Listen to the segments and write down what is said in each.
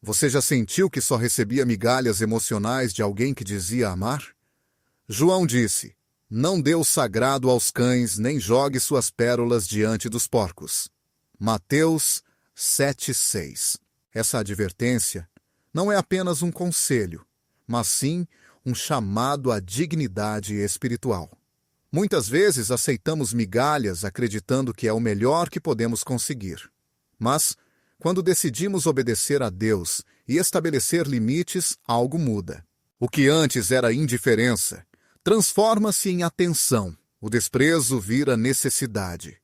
Você já sentiu que só recebia migalhas emocionais de alguém que dizia amar? João disse: "Não dê o sagrado aos cães, nem jogue suas pérolas diante dos porcos." Mateus 7,6. Essa advertência não é apenas um conselho, mas sim um chamado à dignidade espiritual. Muitas vezes aceitamos migalhas acreditando que é o melhor que podemos conseguir. Mas, quando decidimos obedecer a Deus e estabelecer limites, algo muda. O que antes era indiferença transforma-se em atenção. O desprezo vira necessidade.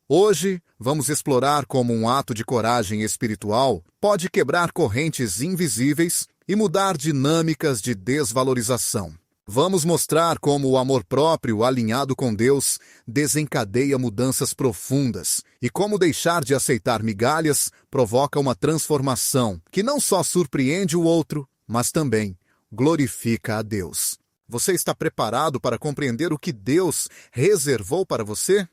Hoje, vamos explorar como um ato de coragem espiritual pode quebrar correntes invisíveis e mudar dinâmicas de desvalorização. Vamos mostrar como o amor próprio alinhado com Deus desencadeia mudanças profundas e como deixar de aceitar migalhas provoca uma transformação que não só surpreende o outro, mas também glorifica a Deus. Você está preparado para compreender o que Deus reservou para você?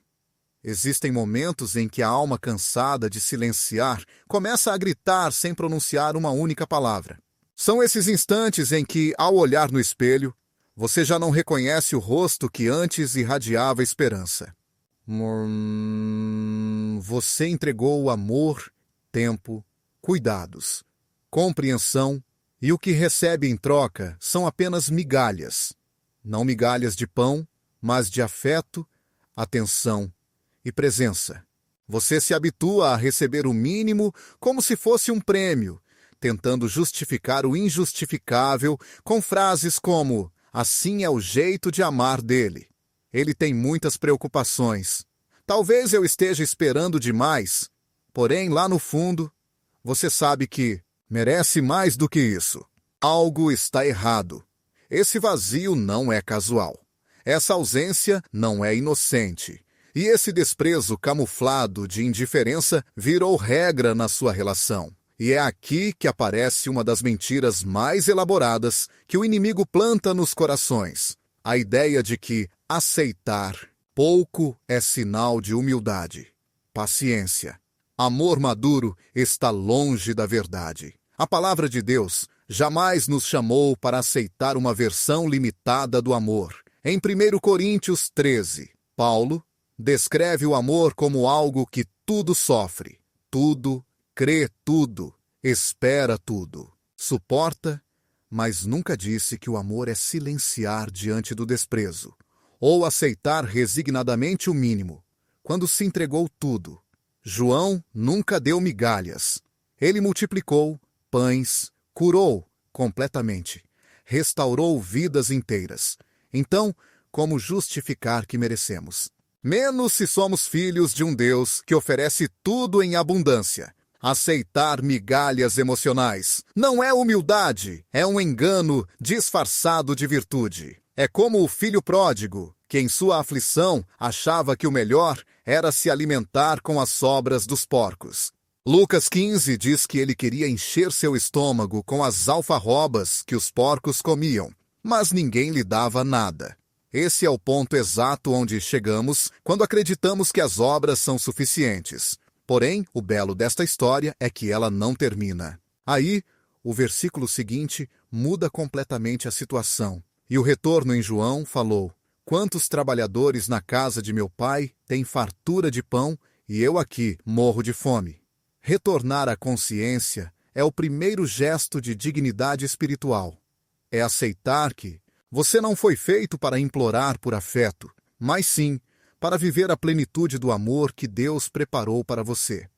Existem momentos em que a alma cansada de silenciar começa a gritar sem pronunciar uma única palavra. São esses instantes em que, ao olhar no espelho, você já não reconhece o rosto que antes irradiava esperança. Você entregou o amor, tempo, cuidados, compreensão, e o que recebe em troca são apenas migalhas. Não migalhas de pão, mas de afeto, atenção e presença. Você se habitua a receber o mínimo como se fosse um prêmio, tentando justificar o injustificável com frases como: "Assim é o jeito de amar dele. Ele tem muitas preocupações. Talvez eu esteja esperando demais." Porém, lá no fundo, você sabe que merece mais do que isso. Algo está errado. Esse vazio não é casual. Essa ausência não é inocente. E esse desprezo camuflado de indiferença virou regra na sua relação. E é aqui que aparece uma das mentiras mais elaboradas que o inimigo planta nos corações. A ideia de que aceitar pouco é sinal de humildade. Paciência. Amor maduro está longe da verdade. A palavra de Deus jamais nos chamou para aceitar uma versão limitada do amor. Em 1 Coríntios 13, Paulo descreve o amor como algo que tudo sofre, tudo crê tudo, espera tudo, suporta, mas nunca disse que o amor é silenciar diante do desprezo, ou aceitar resignadamente o mínimo, quando se entregou tudo. João nunca deu migalhas. Ele multiplicou pães, curou completamente, restaurou vidas inteiras. Então, como justificar que merecemos? Menos se somos filhos de um Deus que oferece tudo em abundância. Aceitar migalhas emocionais não é humildade, é um engano disfarçado de virtude. É como o filho pródigo, que em sua aflição achava que o melhor era se alimentar com as sobras dos porcos. Lucas 15 diz que ele queria encher seu estômago com as alfarrobas que os porcos comiam, mas ninguém lhe dava nada. Esse é o ponto exato onde chegamos quando acreditamos que as obras são suficientes. Porém, o belo desta história é que ela não termina. Aí, o versículo seguinte muda completamente a situação. E o retorno em João falou: "Quantos trabalhadores na casa de meu pai têm fartura de pão e eu aqui morro de fome?" Retornar à consciência é o primeiro gesto de dignidade espiritual. É aceitar que você não foi feito para implorar por afeto, mas sim para viver a plenitude do amor que Deus preparou para você.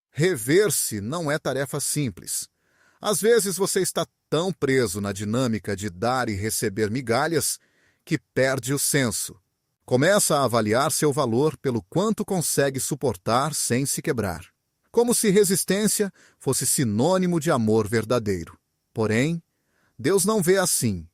Rever-se não é tarefa simples. Às vezes você está tão preso na dinâmica de dar e receber migalhas que perde o senso. Começa a avaliar seu valor pelo quanto consegue suportar sem se quebrar. Como se resistência fosse sinônimo de amor verdadeiro. Porém, Deus não vê assim.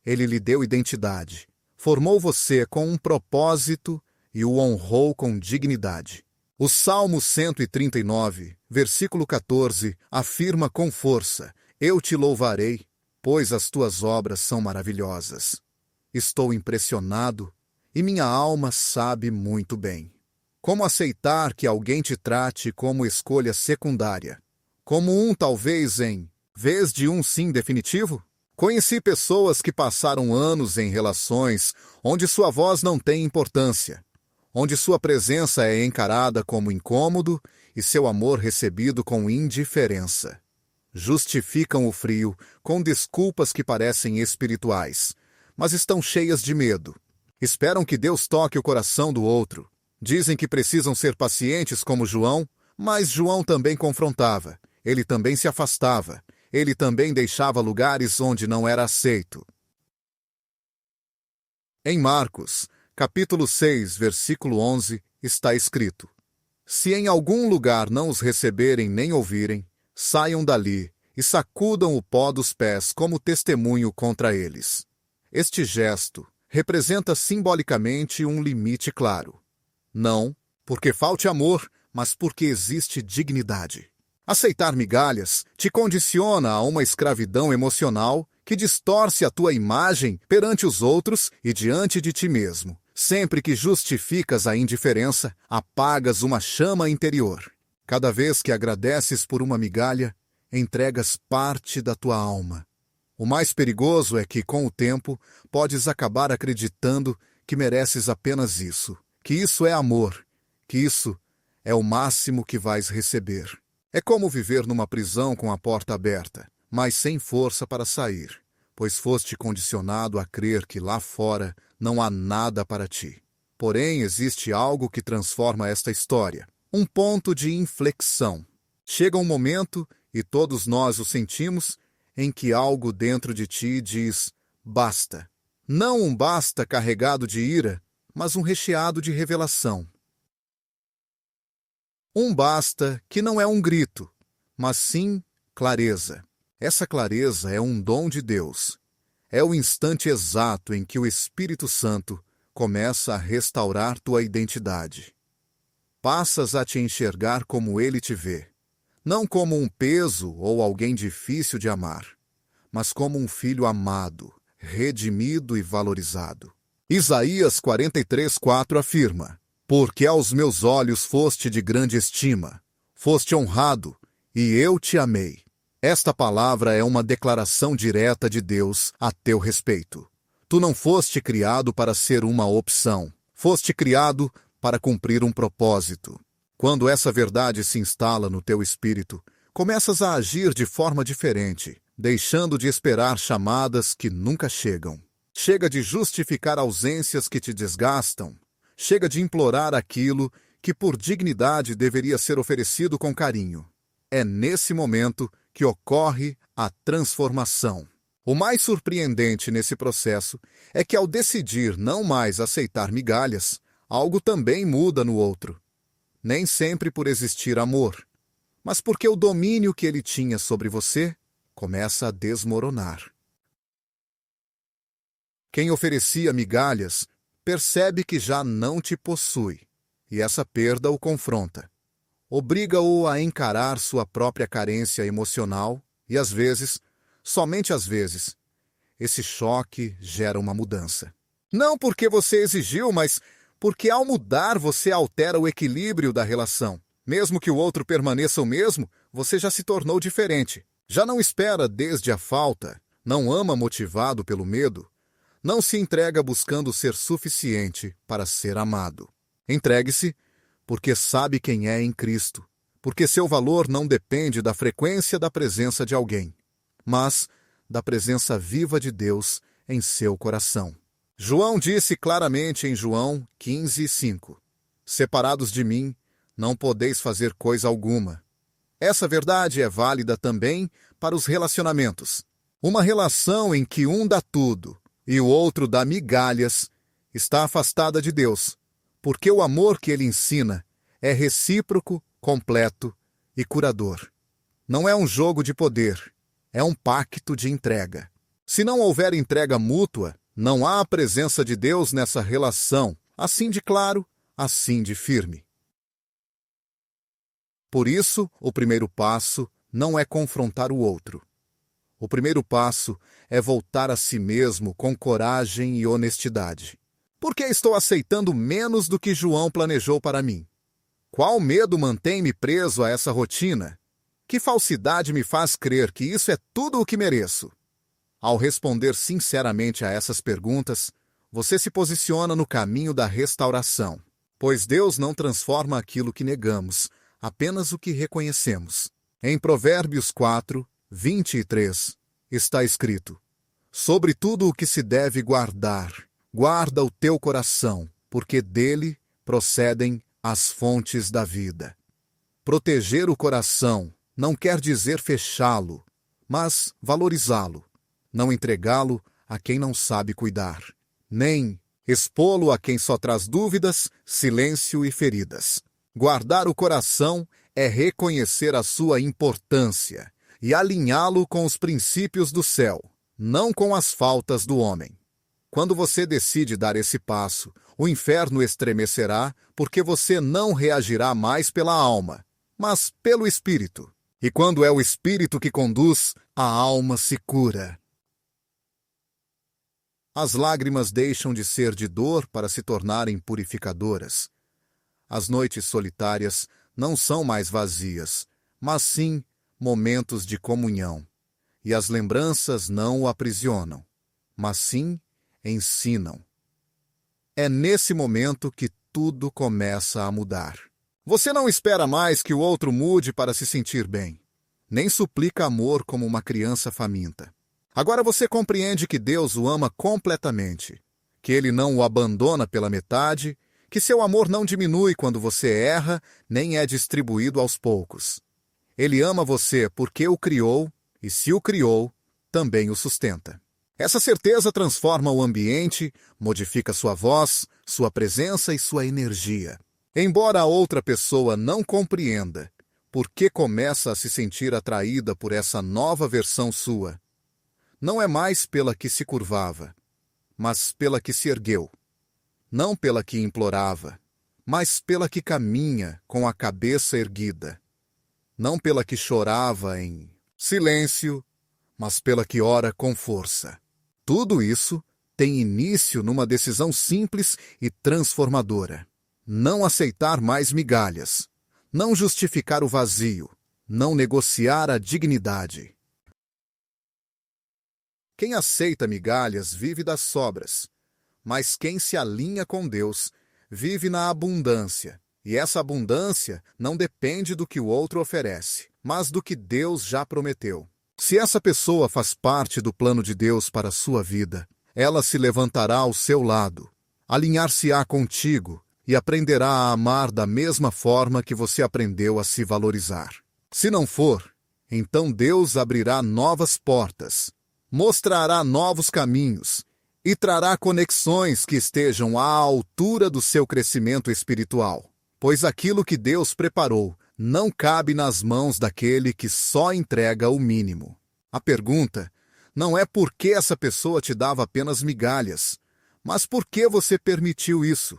Ele lhe deu identidade. Formou você com um propósito e o honrou com dignidade. O Salmo 139, versículo 14, afirma com força: "Eu te louvarei, pois as tuas obras são maravilhosas." Estou impressionado e minha alma sabe muito bem. Como aceitar que alguém te trate como escolha secundária? Como um talvez em vez de um sim definitivo? Conheci pessoas que passaram anos em relações onde sua voz não tem importância, onde sua presença é encarada como incômodo e seu amor recebido com indiferença. Justificam o frio com desculpas que parecem espirituais, mas estão cheias de medo. Esperam que Deus toque o coração do outro. Dizem que precisam ser pacientes como João, mas João também confrontava. Ele também se afastava. Ele também deixava lugares onde não era aceito. Em Marcos, capítulo 6, versículo 11, está escrito: Se em algum lugar não os receberem nem ouvirem, saiam dali e sacudam o pó dos pés como testemunho contra eles. Este gesto representa simbolicamente um limite claro. Não porque falte amor, mas porque existe dignidade. Aceitar migalhas te condiciona a uma escravidão emocional que distorce a tua imagem perante os outros e diante de ti mesmo. Sempre que justificas a indiferença, apagas uma chama interior. Cada vez que agradeces por uma migalha, entregas parte da tua alma. O mais perigoso é que, com o tempo, podes acabar acreditando que mereces apenas isso, que isso é amor, que isso é o máximo que vais receber. É como viver numa prisão com a porta aberta, mas sem força para sair, pois foste condicionado a crer que lá fora não há nada para ti. Porém, existe algo que transforma esta história, um ponto de inflexão. Chega um momento, e todos nós o sentimos, em que algo dentro de ti diz basta. Não um basta carregado de ira, mas um recheado de revelação. Um basta que não é um grito, mas sim clareza. Essa clareza é um dom de Deus. É o instante exato em que o Espírito Santo começa a restaurar tua identidade. Passas a te enxergar como Ele te vê, não como um peso ou alguém difícil de amar, mas como um filho amado, redimido e valorizado. Isaías 43:4 afirma: Porque aos meus olhos foste de grande estima, foste honrado, e eu te amei. Esta palavra é uma declaração direta de Deus a teu respeito. Tu não foste criado para ser uma opção, foste criado para cumprir um propósito. Quando essa verdade se instala no teu espírito, começas a agir de forma diferente, deixando de esperar chamadas que nunca chegam. Chega de justificar ausências que te desgastam. Chega de implorar aquilo que por dignidade deveria ser oferecido com carinho. É nesse momento que ocorre a transformação. O mais surpreendente nesse processo é que ao decidir não mais aceitar migalhas, algo também muda no outro. Nem sempre por existir amor, mas porque o domínio que ele tinha sobre você começa a desmoronar. Quem oferecia migalhas percebe que já não te possui, e essa perda o confronta. Obriga-o a encarar sua própria carência emocional e, às vezes, somente às vezes, esse choque gera uma mudança. Não porque você exigiu, mas porque ao mudar você altera o equilíbrio da relação. Mesmo que o outro permaneça o mesmo, você já se tornou diferente. Já não espera desde a falta, não ama motivado pelo medo, não se entrega buscando ser suficiente para ser amado. Entregue-se porque sabe quem é em Cristo, porque seu valor não depende da frequência da presença de alguém, mas da presença viva de Deus em seu coração. João disse claramente em João 15:5: Separados de mim, não podeis fazer coisa alguma. Essa verdade é válida também para os relacionamentos. Uma relação em que um dá tudo e o outro dá migalhas está afastada de Deus, porque o amor que ele ensina é recíproco, completo e curador. Não é um jogo de poder, é um pacto de entrega. Se não houver entrega mútua, não há a presença de Deus nessa relação, assim de claro, assim de firme. Por isso, o primeiro passo não é confrontar o outro. O primeiro passo é voltar a si mesmo com coragem e honestidade. Por que estou aceitando menos do que João planejou para mim? Qual medo mantém-me preso a essa rotina? Que falsidade me faz crer que isso é tudo o que mereço? Ao responder sinceramente a essas perguntas, você se posiciona no caminho da restauração, pois Deus não transforma aquilo que negamos, apenas o que reconhecemos. Em Provérbios 4, 23, está escrito: sobre tudo o que se deve guardar, guarda o teu coração, porque dele procedem as fontes da vida. Proteger o coração não quer dizer fechá-lo, mas valorizá-lo, não entregá-lo a quem não sabe cuidar, nem expô-lo a quem só traz dúvidas, silêncio e feridas. Guardar o coração é reconhecer a sua importância e alinhá-lo com os princípios do céu, não com as faltas do homem. Quando você decide dar esse passo, o inferno estremecerá porque você não reagirá mais pela alma, mas pelo espírito. E quando é o espírito que conduz, a alma se cura. As lágrimas deixam de ser de dor para se tornarem purificadoras. As noites solitárias não são mais vazias, mas sim momentos de comunhão. E as lembranças não o aprisionam, mas sim ensinam. É nesse momento que tudo começa a mudar. Você não espera mais que o outro mude para se sentir bem, nem suplica amor como uma criança faminta. Agora você compreende que Deus o ama completamente, que Ele não o abandona pela metade, que seu amor não diminui quando você erra, nem é distribuído aos poucos. Ele ama você porque o criou, e se o criou, também o sustenta. Essa certeza transforma o ambiente, modifica sua voz, sua presença e sua energia. Embora a outra pessoa não compreenda por que começa a se sentir atraída por essa nova versão sua, não é mais pela que se curvava, mas pela que se ergueu. Não pela que implorava, mas pela que caminha com a cabeça erguida. Não pela que chorava em silêncio, mas pela que ora com força. Tudo isso tem início numa decisão simples e transformadora. Não aceitar mais migalhas, não justificar o vazio, não negociar a dignidade. Quem aceita migalhas vive das sobras, mas quem se alinha com Deus vive na abundância, e essa abundância não depende do que o outro oferece, mas do que Deus já prometeu. Se essa pessoa faz parte do plano de Deus para a sua vida, ela se levantará ao seu lado, alinhar-se-á contigo e aprenderá a amar da mesma forma que você aprendeu a se valorizar. Se não for, então Deus abrirá novas portas, mostrará novos caminhos e trará conexões que estejam à altura do seu crescimento espiritual, pois aquilo que Deus preparou não cabe nas mãos daquele que só entrega o mínimo. A pergunta não é por que essa pessoa te dava apenas migalhas, mas por que você permitiu isso.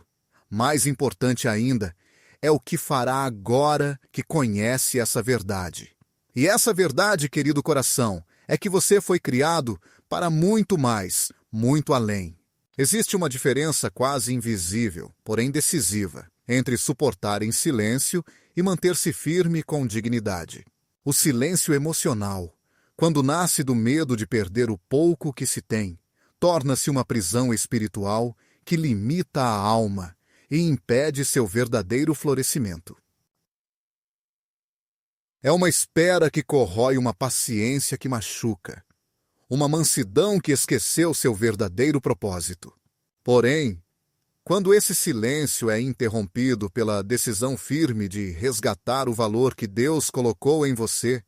Mais importante ainda, é o que fará agora que conhece essa verdade. E essa verdade, querido coração, é que você foi criado para muito mais, muito além. Existe uma diferença quase invisível, porém decisiva, entre suportar em silêncio e manter-se firme com dignidade. O silêncio emocional, quando nasce do medo de perder o pouco que se tem, torna-se uma prisão espiritual que limita a alma e impede seu verdadeiro florescimento. É uma espera que corrói uma paciência que machuca, uma mansidão que esqueceu seu verdadeiro propósito. Porém, quando esse silêncio é interrompido pela decisão firme de resgatar o valor que Deus colocou em você,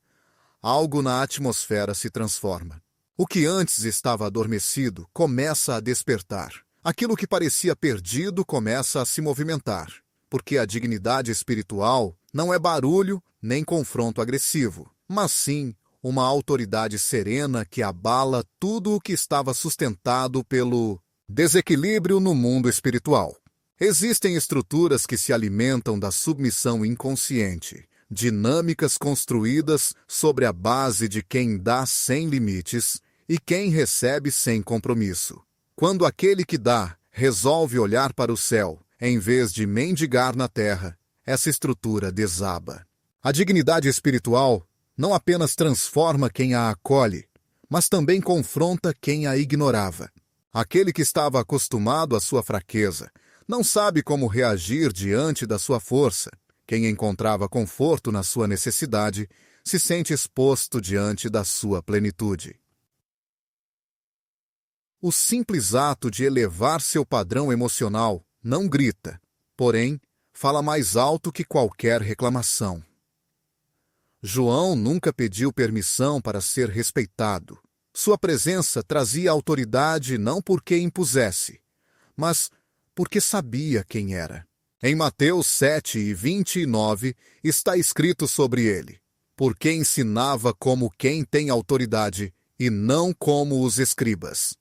algo na atmosfera se transforma. O que antes estava adormecido começa a despertar. Aquilo que parecia perdido começa a se movimentar, porque a dignidade espiritual não é barulho nem confronto agressivo, mas sim uma autoridade serena que abala tudo o que estava sustentado pelo desequilíbrio no mundo espiritual. Existem estruturas que se alimentam da submissão inconsciente, dinâmicas construídas sobre a base de quem dá sem limites e quem recebe sem compromisso. Quando aquele que dá resolve olhar para o céu, em vez de mendigar na terra, essa estrutura desaba. A dignidade espiritual não apenas transforma quem a acolhe, mas também confronta quem a ignorava. Aquele que estava acostumado à sua fraqueza não sabe como reagir diante da sua força. Quem encontrava conforto na sua necessidade se sente exposto diante da sua plenitude. O simples ato de elevar seu padrão emocional não grita, porém, fala mais alto que qualquer reclamação. João nunca pediu permissão para ser respeitado. Sua presença trazia autoridade não porque impusesse, mas porque sabia quem era. Em Mateus 7:29 está escrito sobre ele: porque ensinava como quem tem autoridade e não como os escribas.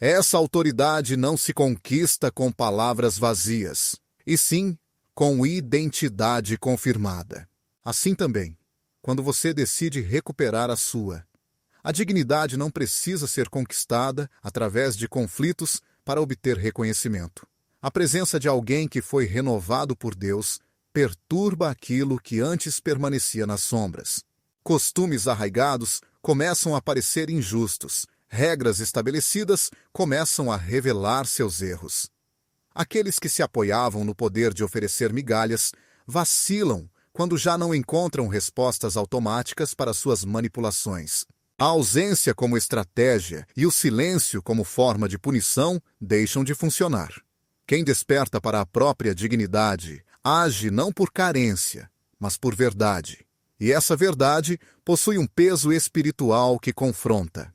Essa autoridade não se conquista com palavras vazias, e sim com identidade confirmada. Assim também, quando você decide recuperar a sua, a dignidade não precisa ser conquistada através de conflitos para obter reconhecimento. A presença de alguém que foi renovado por Deus perturba aquilo que antes permanecia nas sombras. Costumes arraigados começam a parecer injustos. Regras estabelecidas começam a revelar seus erros. Aqueles que se apoiavam no poder de oferecer migalhas vacilam quando já não encontram respostas automáticas para suas manipulações. A ausência como estratégia e o silêncio como forma de punição deixam de funcionar. Quem desperta para a própria dignidade age não por carência, mas por verdade. E essa verdade possui um peso espiritual que confronta.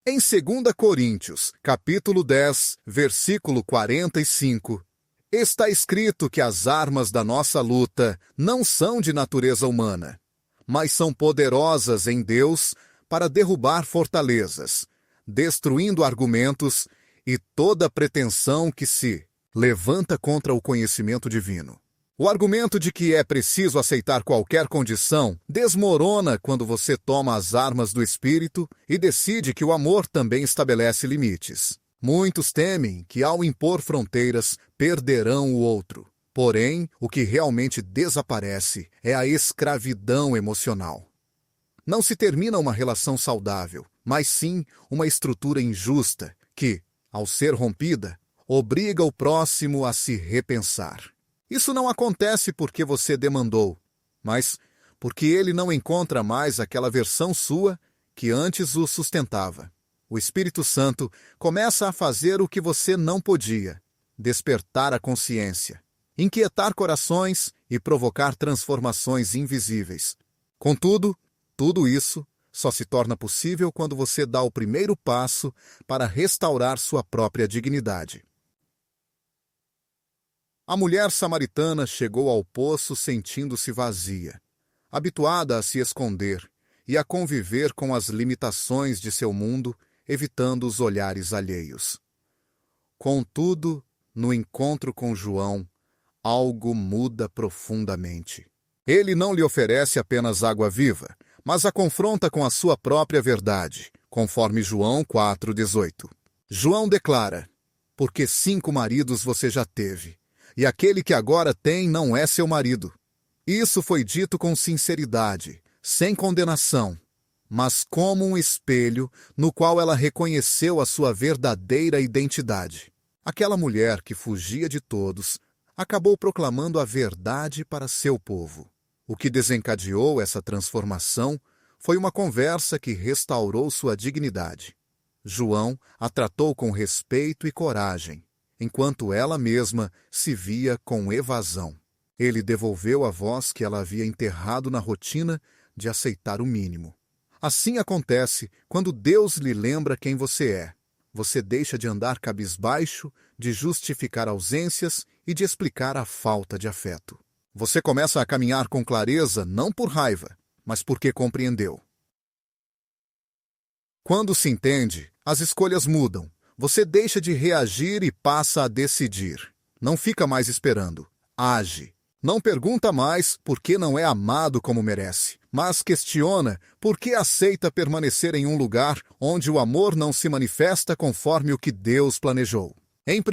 Em 2 Coríntios, capítulo 10, versículo 45, está escrito que as armas da nossa luta não são de natureza humana, mas são poderosas em Deus para derrubar fortalezas, destruindo argumentos e toda pretensão que se levanta contra o conhecimento divino. O argumento de que é preciso aceitar qualquer condição desmorona quando você toma as armas do Espírito e decide que o amor também estabelece limites. Muitos temem que, ao impor fronteiras, perderão o outro. Porém, o que realmente desaparece é a escravidão emocional. Não se termina uma relação saudável, mas sim uma estrutura injusta que, ao ser rompida, obriga o próximo a se repensar. Isso não acontece porque você demandou, mas porque ele não encontra mais aquela versão sua que antes o sustentava. O Espírito Santo começa a fazer o que você não podia: despertar a consciência, inquietar corações e provocar transformações invisíveis. Contudo, tudo isso só se torna possível quando você dá o primeiro passo para restaurar sua própria dignidade. A mulher samaritana chegou ao poço sentindo-se vazia, habituada a se esconder e a conviver com as limitações de seu mundo, evitando os olhares alheios. Contudo, no encontro com João, algo muda profundamente. Ele não lhe oferece apenas água viva, mas a confronta com a sua própria verdade, conforme João 4,18. João declara: porque 5 maridos você já teve, e aquele que agora tem não é seu marido. Isso foi dito com sinceridade, sem condenação, mas como um espelho no qual ela reconheceu a sua verdadeira identidade. Aquela mulher que fugia de todos acabou proclamando a verdade para seu povo. O que desencadeou essa transformação foi uma conversa que restaurou sua dignidade. João a tratou com respeito e coragem, enquanto ela mesma se via com evasão. Ele devolveu a voz que ela havia enterrado na rotina de aceitar o mínimo. Assim acontece quando Deus lhe lembra quem você é. Você deixa de andar cabisbaixo, de justificar ausências e de explicar a falta de afeto. Você começa a caminhar com clareza não por raiva, mas porque compreendeu. Quando se entende, as escolhas mudam. Você deixa de reagir e passa a decidir. Não fica mais esperando. Age. Não pergunta mais por que não é amado como merece, mas questiona por que aceita permanecer em um lugar onde o amor não se manifesta conforme o que Deus planejou. Em 1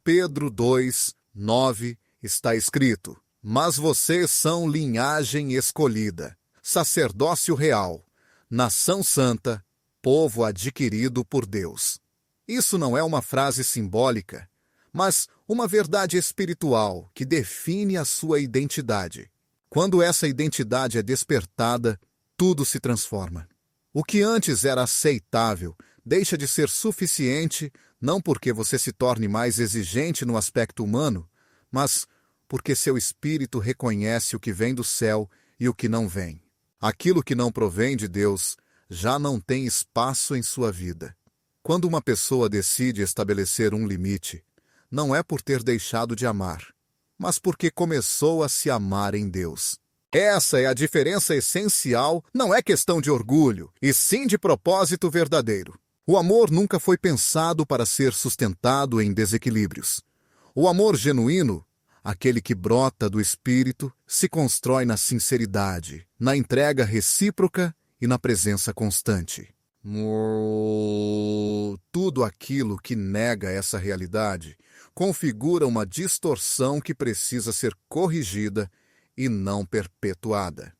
Pedro 2, 9, está escrito: Mas vocês são linhagem escolhida, sacerdócio real, nação santa, povo adquirido por Deus. Isso não é uma frase simbólica, mas uma verdade espiritual que define a sua identidade. Quando essa identidade é despertada, tudo se transforma. O que antes era aceitável deixa de ser suficiente, não porque você se torne mais exigente no aspecto humano, mas porque seu espírito reconhece o que vem do céu e o que não vem. Aquilo que não provém de Deus já não tem espaço em sua vida. Quando uma pessoa decide estabelecer um limite, não é por ter deixado de amar, mas porque começou a se amar em Deus. Essa é a diferença essencial, não é questão de orgulho, e sim de propósito verdadeiro. O amor nunca foi pensado para ser sustentado em desequilíbrios. O amor genuíno, aquele que brota do Espírito, se constrói na sinceridade, na entrega recíproca e na presença constante. Tudo aquilo que nega essa realidade configura uma distorção que precisa ser corrigida e não perpetuada.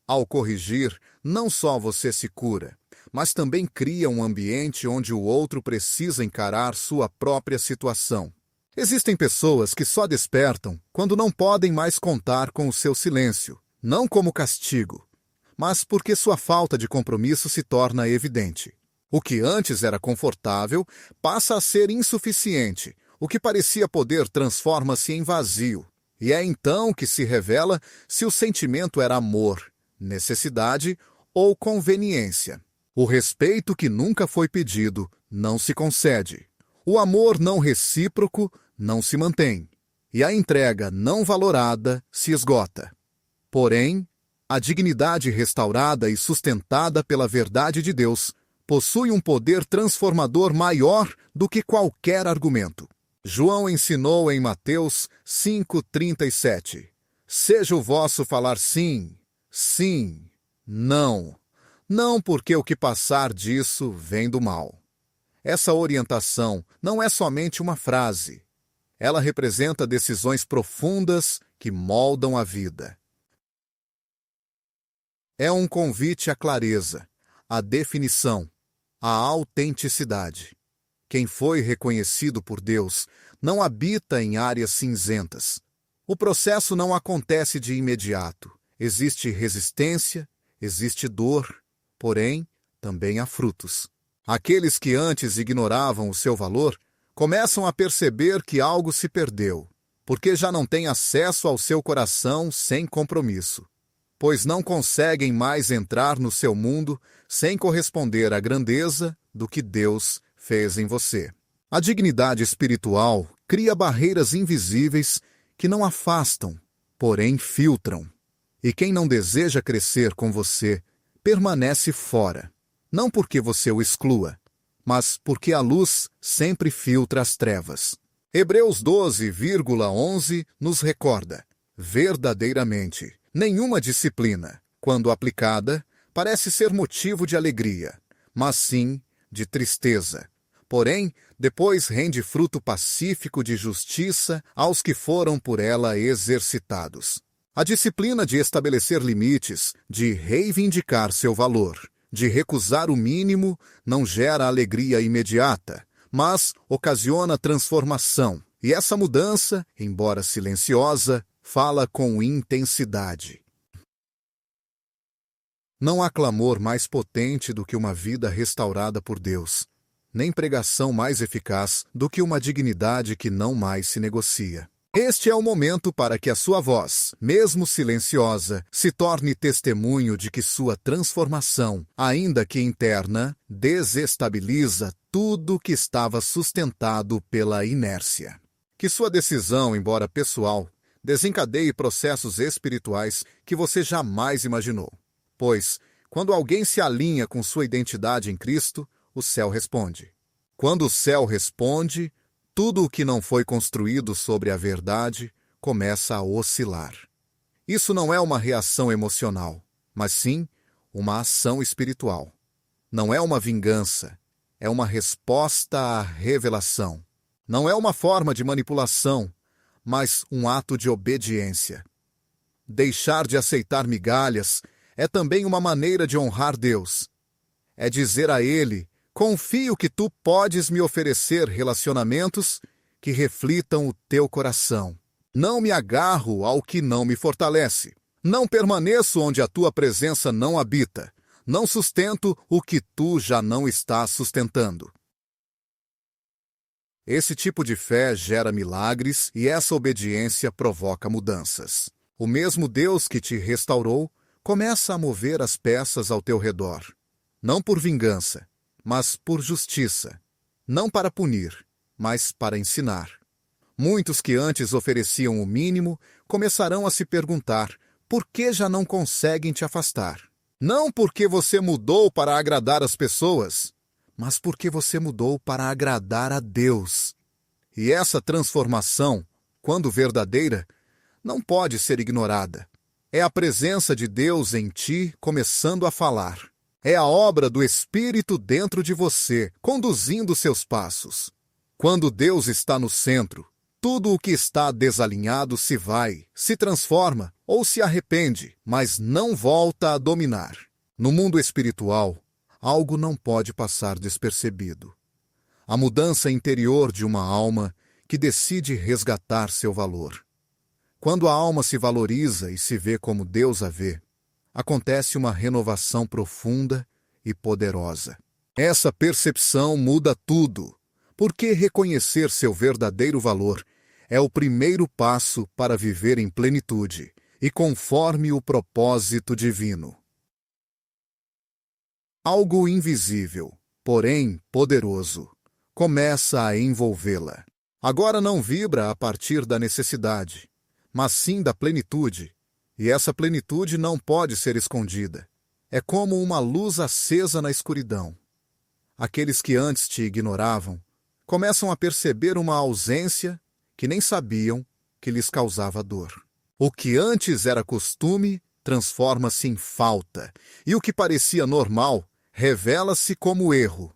Ao corrigir, não só você se cura, mas também cria um ambiente onde o outro precisa encarar sua própria situação. Existem pessoas que só despertam quando não podem mais contar com o seu silêncio, não como castigo, mas porque sua falta de compromisso se torna evidente. O que antes era confortável passa a ser insuficiente. O que parecia poder transforma-se em vazio. E é então que se revela se o sentimento era amor, necessidade ou conveniência. O respeito que nunca foi pedido não se concede. O amor não recíproco não se mantém. E a entrega não valorada se esgota. Porém, a dignidade restaurada e sustentada pela verdade de Deus possui um poder transformador maior do que qualquer argumento. João ensinou em Mateus 5,37: Seja o vosso falar sim, sim, não. Não porque o que passar disso vem do mal. Essa orientação não é somente uma frase. Ela representa decisões profundas que moldam a vida. É um convite à clareza, à definição, à autenticidade. Quem foi reconhecido por Deus não habita em áreas cinzentas. O processo não acontece de imediato. Existe resistência, existe dor, porém, também há frutos. Aqueles que antes ignoravam o seu valor começam a perceber que algo se perdeu, porque já não têm acesso ao seu coração sem compromisso, pois não conseguem mais entrar no seu mundo sem corresponder à grandeza do que Deus fez em você. A dignidade espiritual cria barreiras invisíveis que não afastam, porém filtram. E quem não deseja crescer com você permanece fora, não porque você o exclua, mas porque a luz sempre filtra as trevas. Hebreus 12,11 nos recorda: verdadeiramente, nenhuma disciplina, quando aplicada, parece ser motivo de alegria, mas sim de tristeza. Porém, depois rende fruto pacífico de justiça aos que foram por ela exercitados. A disciplina de estabelecer limites, de reivindicar seu valor, de recusar o mínimo, não gera alegria imediata, mas ocasiona transformação. E essa mudança, embora silenciosa, fala com intensidade. Não há clamor mais potente do que uma vida restaurada por Deus, nem pregação mais eficaz do que uma dignidade que não mais se negocia. Este é o momento para que a sua voz, mesmo silenciosa, se torne testemunho de que sua transformação, ainda que interna, desestabiliza tudo que estava sustentado pela inércia. Que sua decisão, embora pessoal, desencadeie processos espirituais que você jamais imaginou. Pois, quando alguém se alinha com sua identidade em Cristo, o céu responde. Quando o céu responde, tudo o que não foi construído sobre a verdade começa a oscilar. Isso não é uma reação emocional, mas sim uma ação espiritual. Não é uma vingança, é uma resposta à revelação. Não é uma forma de manipulação, mas um ato de obediência. Deixar de aceitar migalhas é também uma maneira de honrar Deus. É dizer a Ele: confio que Tu podes me oferecer relacionamentos que reflitam o Teu coração. Não me agarro ao que não me fortalece. Não permaneço onde a Tua presença não habita. Não sustento o que Tu já não estás sustentando. Esse tipo de fé gera milagres e essa obediência provoca mudanças. O mesmo Deus que te restaurou começa a mover as peças ao teu redor. Não por vingança, mas por justiça. Não para punir, mas para ensinar. Muitos que antes ofereciam o mínimo começarão a se perguntar por que já não conseguem te afastar. Não porque você mudou para agradar as pessoas, mas porque você mudou para agradar a Deus. E essa transformação, quando verdadeira, não pode ser ignorada. É a presença de Deus em ti começando a falar. É a obra do Espírito dentro de você, conduzindo seus passos. Quando Deus está no centro, tudo o que está desalinhado se vai, se transforma ou se arrepende, mas não volta a dominar. No mundo espiritual, algo não pode passar despercebido. A mudança interior de uma alma que decide resgatar seu valor. Quando a alma se valoriza e se vê como Deus a vê, acontece uma renovação profunda e poderosa. Essa percepção muda tudo, porque reconhecer seu verdadeiro valor é o primeiro passo para viver em plenitude e conforme o propósito divino. Algo invisível, porém poderoso, começa a envolvê-la. Agora não vibra a partir da necessidade, mas sim da plenitude, e essa plenitude não pode ser escondida. É como uma luz acesa na escuridão. Aqueles que antes te ignoravam começam a perceber uma ausência que nem sabiam que lhes causava dor. O que antes era costume transforma-se em falta, e o que parecia normal revela-se como erro.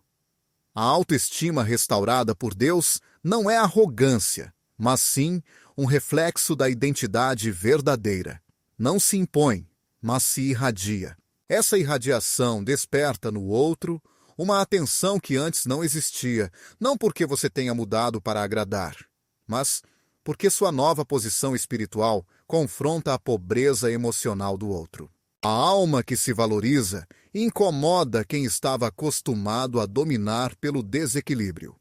A autoestima restaurada por Deus não é arrogância, mas sim um reflexo da identidade verdadeira. Não se impõe, mas se irradia. Essa irradiação desperta no outro uma atenção que antes não existia, não porque você tenha mudado para agradar, mas porque sua nova posição espiritual confronta a pobreza emocional do outro. A alma que se valoriza incomoda quem estava acostumado a dominar pelo desequilíbrio.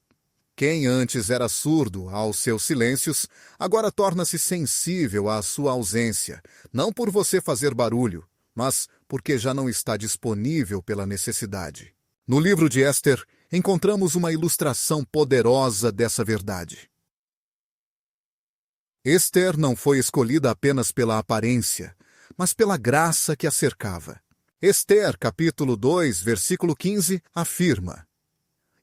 Quem antes era surdo aos seus silêncios, agora torna-se sensível à sua ausência, não por você fazer barulho, mas porque já não está disponível pela necessidade. No livro de Esther, encontramos uma ilustração poderosa dessa verdade. Esther não foi escolhida apenas pela aparência, mas pela graça que a cercava. Esther, capítulo 2, versículo 15, afirma: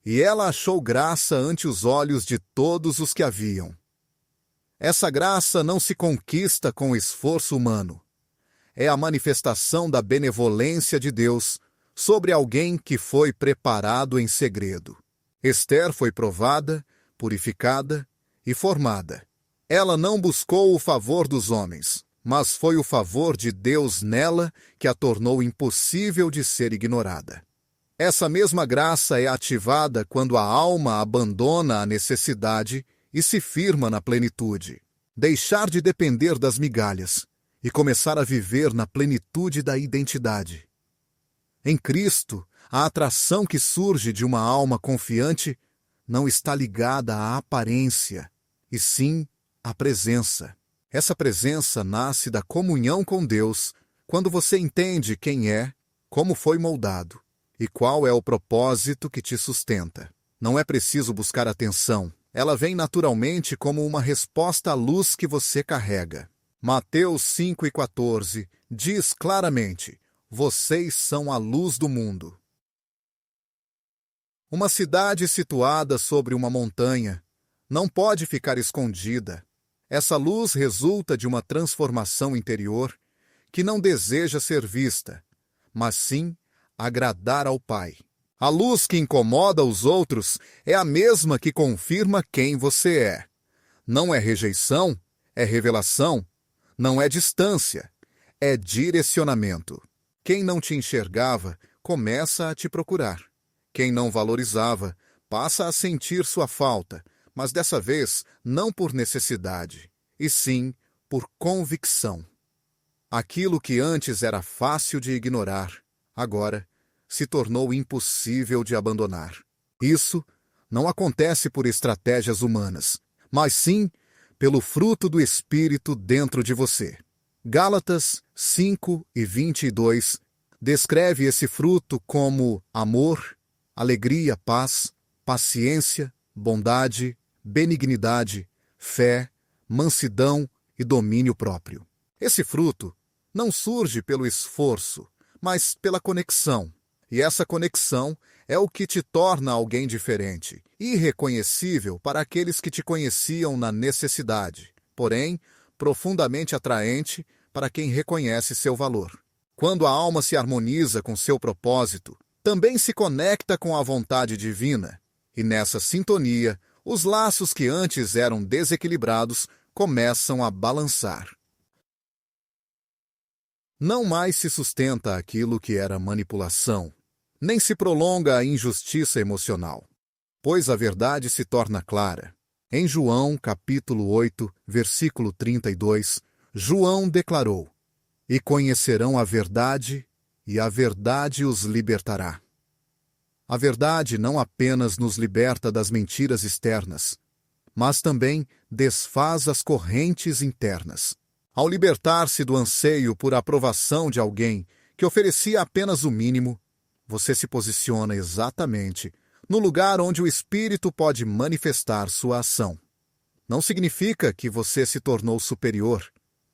"E ela achou graça ante os olhos de todos os que a viam." Essa graça não se conquista com esforço humano. É a manifestação da benevolência de Deus sobre alguém que foi preparado em segredo. Esther foi provada, purificada e formada. Ela não buscou o favor dos homens, mas foi o favor de Deus nela que a tornou impossível de ser ignorada. Essa mesma graça é ativada quando a alma abandona a necessidade e se firma na plenitude. Deixar de depender das migalhas e começar a viver na plenitude da identidade. Em Cristo, a atração que surge de uma alma confiante não está ligada à aparência, e sim à presença. Essa presença nasce da comunhão com Deus quando você entende quem é, como foi moldado e qual é o propósito que te sustenta. Não é preciso buscar atenção, ela vem naturalmente como uma resposta à luz que você carrega. Mateus 5,14 diz claramente: "Vocês são a luz do mundo." Uma cidade situada sobre uma montanha não pode ficar escondida. Essa luz resulta de uma transformação interior que não deseja ser vista, mas sim agradar ao Pai. A luz que incomoda os outros é a mesma que confirma quem você é. Não é rejeição, é revelação. Não é distância, é direcionamento. Quem não te enxergava começa a te procurar. Quem não valorizava passa a sentir sua falta, mas dessa vez não por necessidade, e sim por convicção. Aquilo que antes era fácil de ignorar, agora se tornou impossível de abandonar. Isso não acontece por estratégias humanas, mas sim pelo fruto do Espírito dentro de você. Gálatas 5:22 descreve esse fruto como amor, alegria, paz, paciência, bondade, benignidade, fé, mansidão e domínio próprio. Esse fruto não surge pelo esforço, mas pela conexão. E essa conexão é o que te torna alguém diferente, irreconhecível para aqueles que te conheciam na necessidade, porém profundamente atraente para quem reconhece seu valor. Quando a alma se harmoniza com seu propósito, também se conecta com a vontade divina, e nessa sintonia, os laços que antes eram desequilibrados começam a balançar. Não mais se sustenta aquilo que era manipulação, nem se prolonga a injustiça emocional, pois a verdade se torna clara. Em João, capítulo 8, versículo 32, João declarou: "E conhecerão a verdade, e a verdade os libertará." A verdade não apenas nos liberta das mentiras externas, mas também desfaz as correntes internas. Ao libertar-se do anseio por aprovação de alguém que oferecia apenas o mínimo, você se posiciona exatamente no lugar onde o Espírito pode manifestar sua ação. Não significa que você se tornou superior,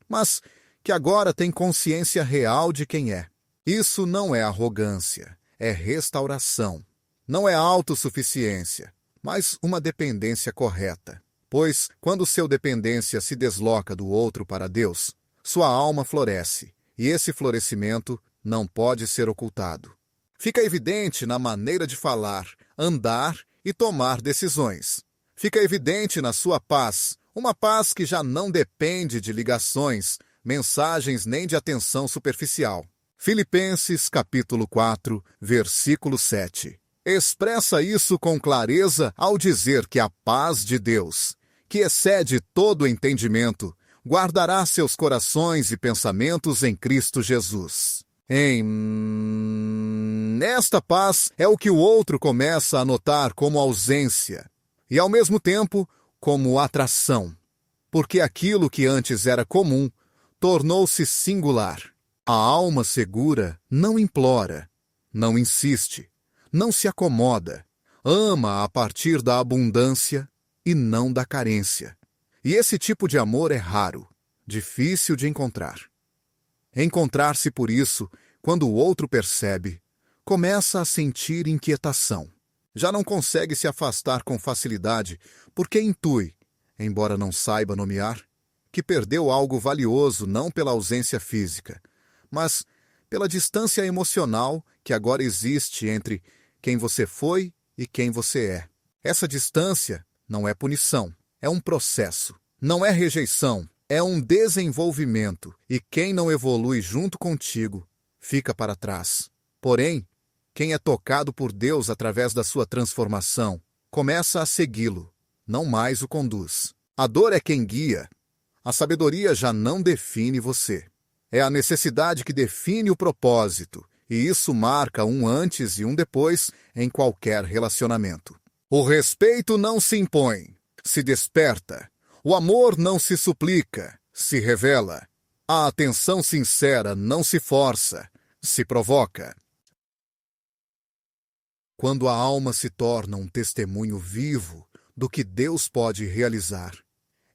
mas que agora tem consciência real de quem é. Isso não é arrogância, é restauração. Não é autossuficiência, mas uma dependência correta. Pois, quando sua dependência se desloca do outro para Deus, sua alma floresce, e esse florescimento não pode ser ocultado. Fica evidente na maneira de falar, andar e tomar decisões. Fica evidente na sua paz, uma paz que já não depende de ligações, mensagens nem de atenção superficial. Filipenses capítulo 4, versículo 7. Expressa isso com clareza ao dizer que a paz de Deus, que excede todo entendimento, guardará seus corações e pensamentos em Cristo Jesus. Esta paz é o que o outro começa a notar como ausência e, ao mesmo tempo, como atração, porque aquilo que antes era comum tornou-se singular. A alma segura não implora, não insiste, não se acomoda, ama a partir da abundância e não da carência. E esse tipo de amor é raro, difícil de encontrar. Encontrar-se por isso, quando o outro percebe, começa a sentir inquietação. Já não consegue se afastar com facilidade, porque intui, embora não saiba nomear, que perdeu algo valioso não pela ausência física, mas pela distância emocional que agora existe entre quem você foi e quem você é. Essa distância não é punição, é um processo. Não é rejeição, é um desenvolvimento. E quem não evolui junto contigo fica para trás. Porém, quem é tocado por Deus através da sua transformação começa a segui-lo, não mais o conduz. A dor é quem guia. A sabedoria já não define você. É a necessidade que define o propósito, e isso marca um antes e um depois em qualquer relacionamento. O respeito não se impõe, se desperta. O amor não se suplica, se revela. A atenção sincera não se força, se provoca. Quando a alma se torna um testemunho vivo do que Deus pode realizar,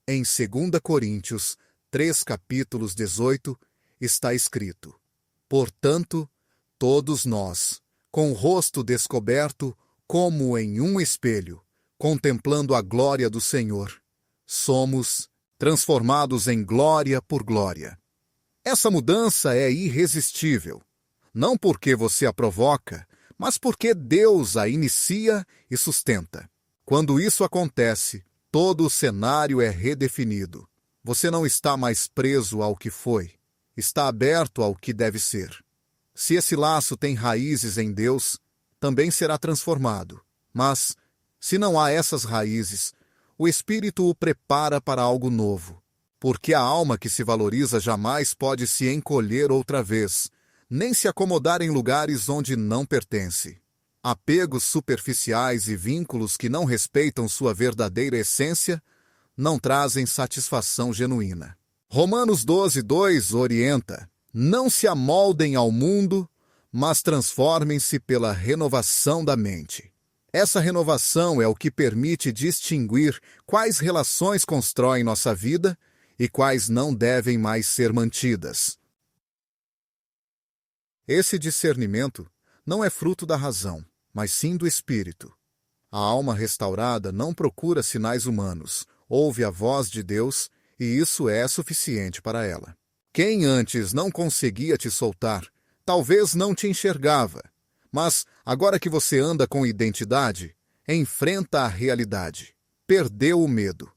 em 2 Coríntios 3, capítulos 18, está escrito: "Portanto, todos nós, com o rosto descoberto, como em um espelho, contemplando a glória do Senhor, somos transformados em glória por glória." Essa mudança é irresistível, não porque você a provoca, mas porque Deus a inicia e sustenta. Quando isso acontece, todo o cenário é redefinido. Você não está mais preso ao que foi, está aberto ao que deve ser. Se esse laço tem raízes em Deus, também será transformado. Mas, se não há essas raízes, o Espírito o prepara para algo novo, porque a alma que se valoriza jamais pode se encolher outra vez, nem se acomodar em lugares onde não pertence. Apegos superficiais e vínculos que não respeitam sua verdadeira essência não trazem satisfação genuína. Romanos 12:2 orienta: não se amoldem ao mundo, mas transformem-se pela renovação da mente. Essa renovação é o que permite distinguir quais relações constroem nossa vida e quais não devem mais ser mantidas. Esse discernimento não é fruto da razão, mas sim do Espírito. A alma restaurada não procura sinais humanos, ouve a voz de Deus e isso é suficiente para ela. Quem antes não conseguia te soltar, talvez não te enxergava, mas agora que você anda com identidade, enfrenta a realidade. Perdeu o medo.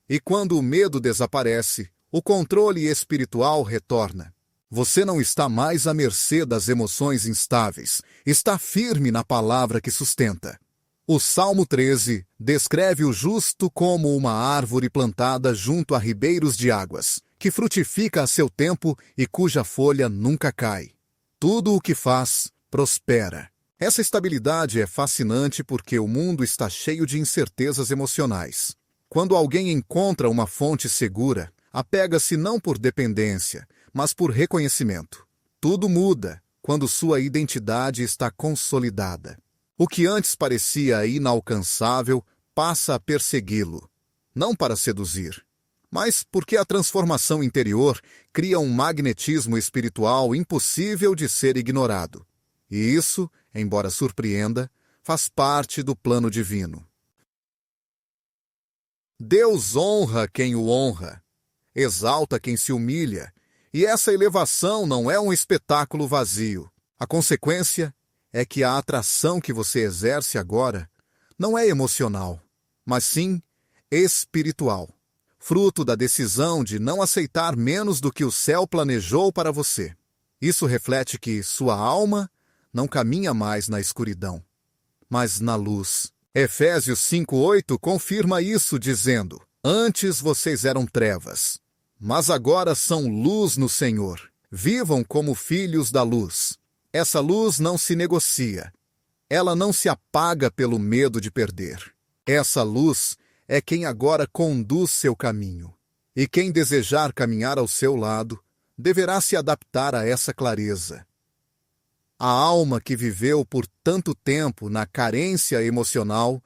E quando o medo desaparece, o controle espiritual retorna. Você não está mais à mercê das emoções instáveis, está firme na palavra que sustenta. O Salmo 13 descreve o justo como uma árvore plantada junto a ribeiros de águas, que frutifica a seu tempo e cuja folha nunca cai. Tudo o que faz, prospera. Essa estabilidade é fascinante porque o mundo está cheio de incertezas emocionais. Quando alguém encontra uma fonte segura, apega-se não por dependência, mas por reconhecimento. Tudo muda quando sua identidade está consolidada. O que antes parecia inalcançável passa a persegui-lo, não para seduzir, mas porque a transformação interior cria um magnetismo espiritual impossível de ser ignorado. E isso, embora surpreenda, faz parte do plano divino. Deus honra quem o honra, exalta quem se humilha, e essa elevação não é um espetáculo vazio. A consequência é que a atração que você exerce agora não é emocional, mas sim espiritual, fruto da decisão de não aceitar menos do que o céu planejou para você. Isso reflete que sua alma não caminha mais na escuridão, mas na luz. Efésios 5:8 confirma isso dizendo: antes vocês eram trevas, mas agora são luz no Senhor. Vivam como filhos da luz. Essa luz não se negocia. Ela não se apaga pelo medo de perder. Essa luz é quem agora conduz seu caminho. E quem desejar caminhar ao seu lado, deverá se adaptar a essa clareza. A alma que viveu por tanto tempo na carência emocional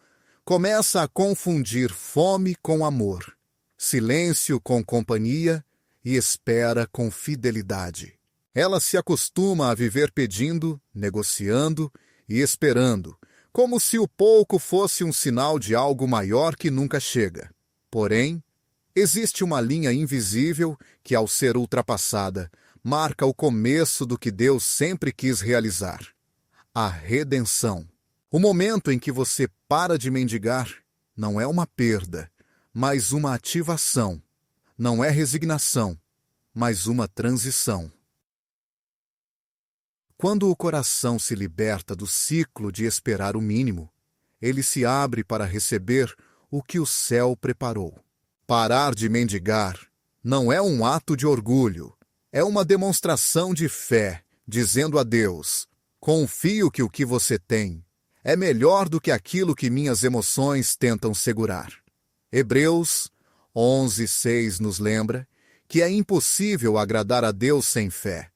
começa a confundir fome com amor, silêncio com companhia e espera com fidelidade. Ela se acostuma a viver pedindo, negociando e esperando, como se o pouco fosse um sinal de algo maior que nunca chega. Porém, existe uma linha invisível que, ao ser ultrapassada, marca o começo do que Deus sempre quis realizar: a redenção. O momento em que você para de mendigar não é uma perda, mas uma ativação. Não é resignação, mas uma transição. Quando o coração se liberta do ciclo de esperar o mínimo, ele se abre para receber o que o céu preparou. Parar de mendigar não é um ato de orgulho, é uma demonstração de fé, dizendo a Deus: confio que o que você tem é melhor do que aquilo que minhas emoções tentam segurar. Hebreus 11:6 nos lembra que é impossível agradar a Deus sem fé,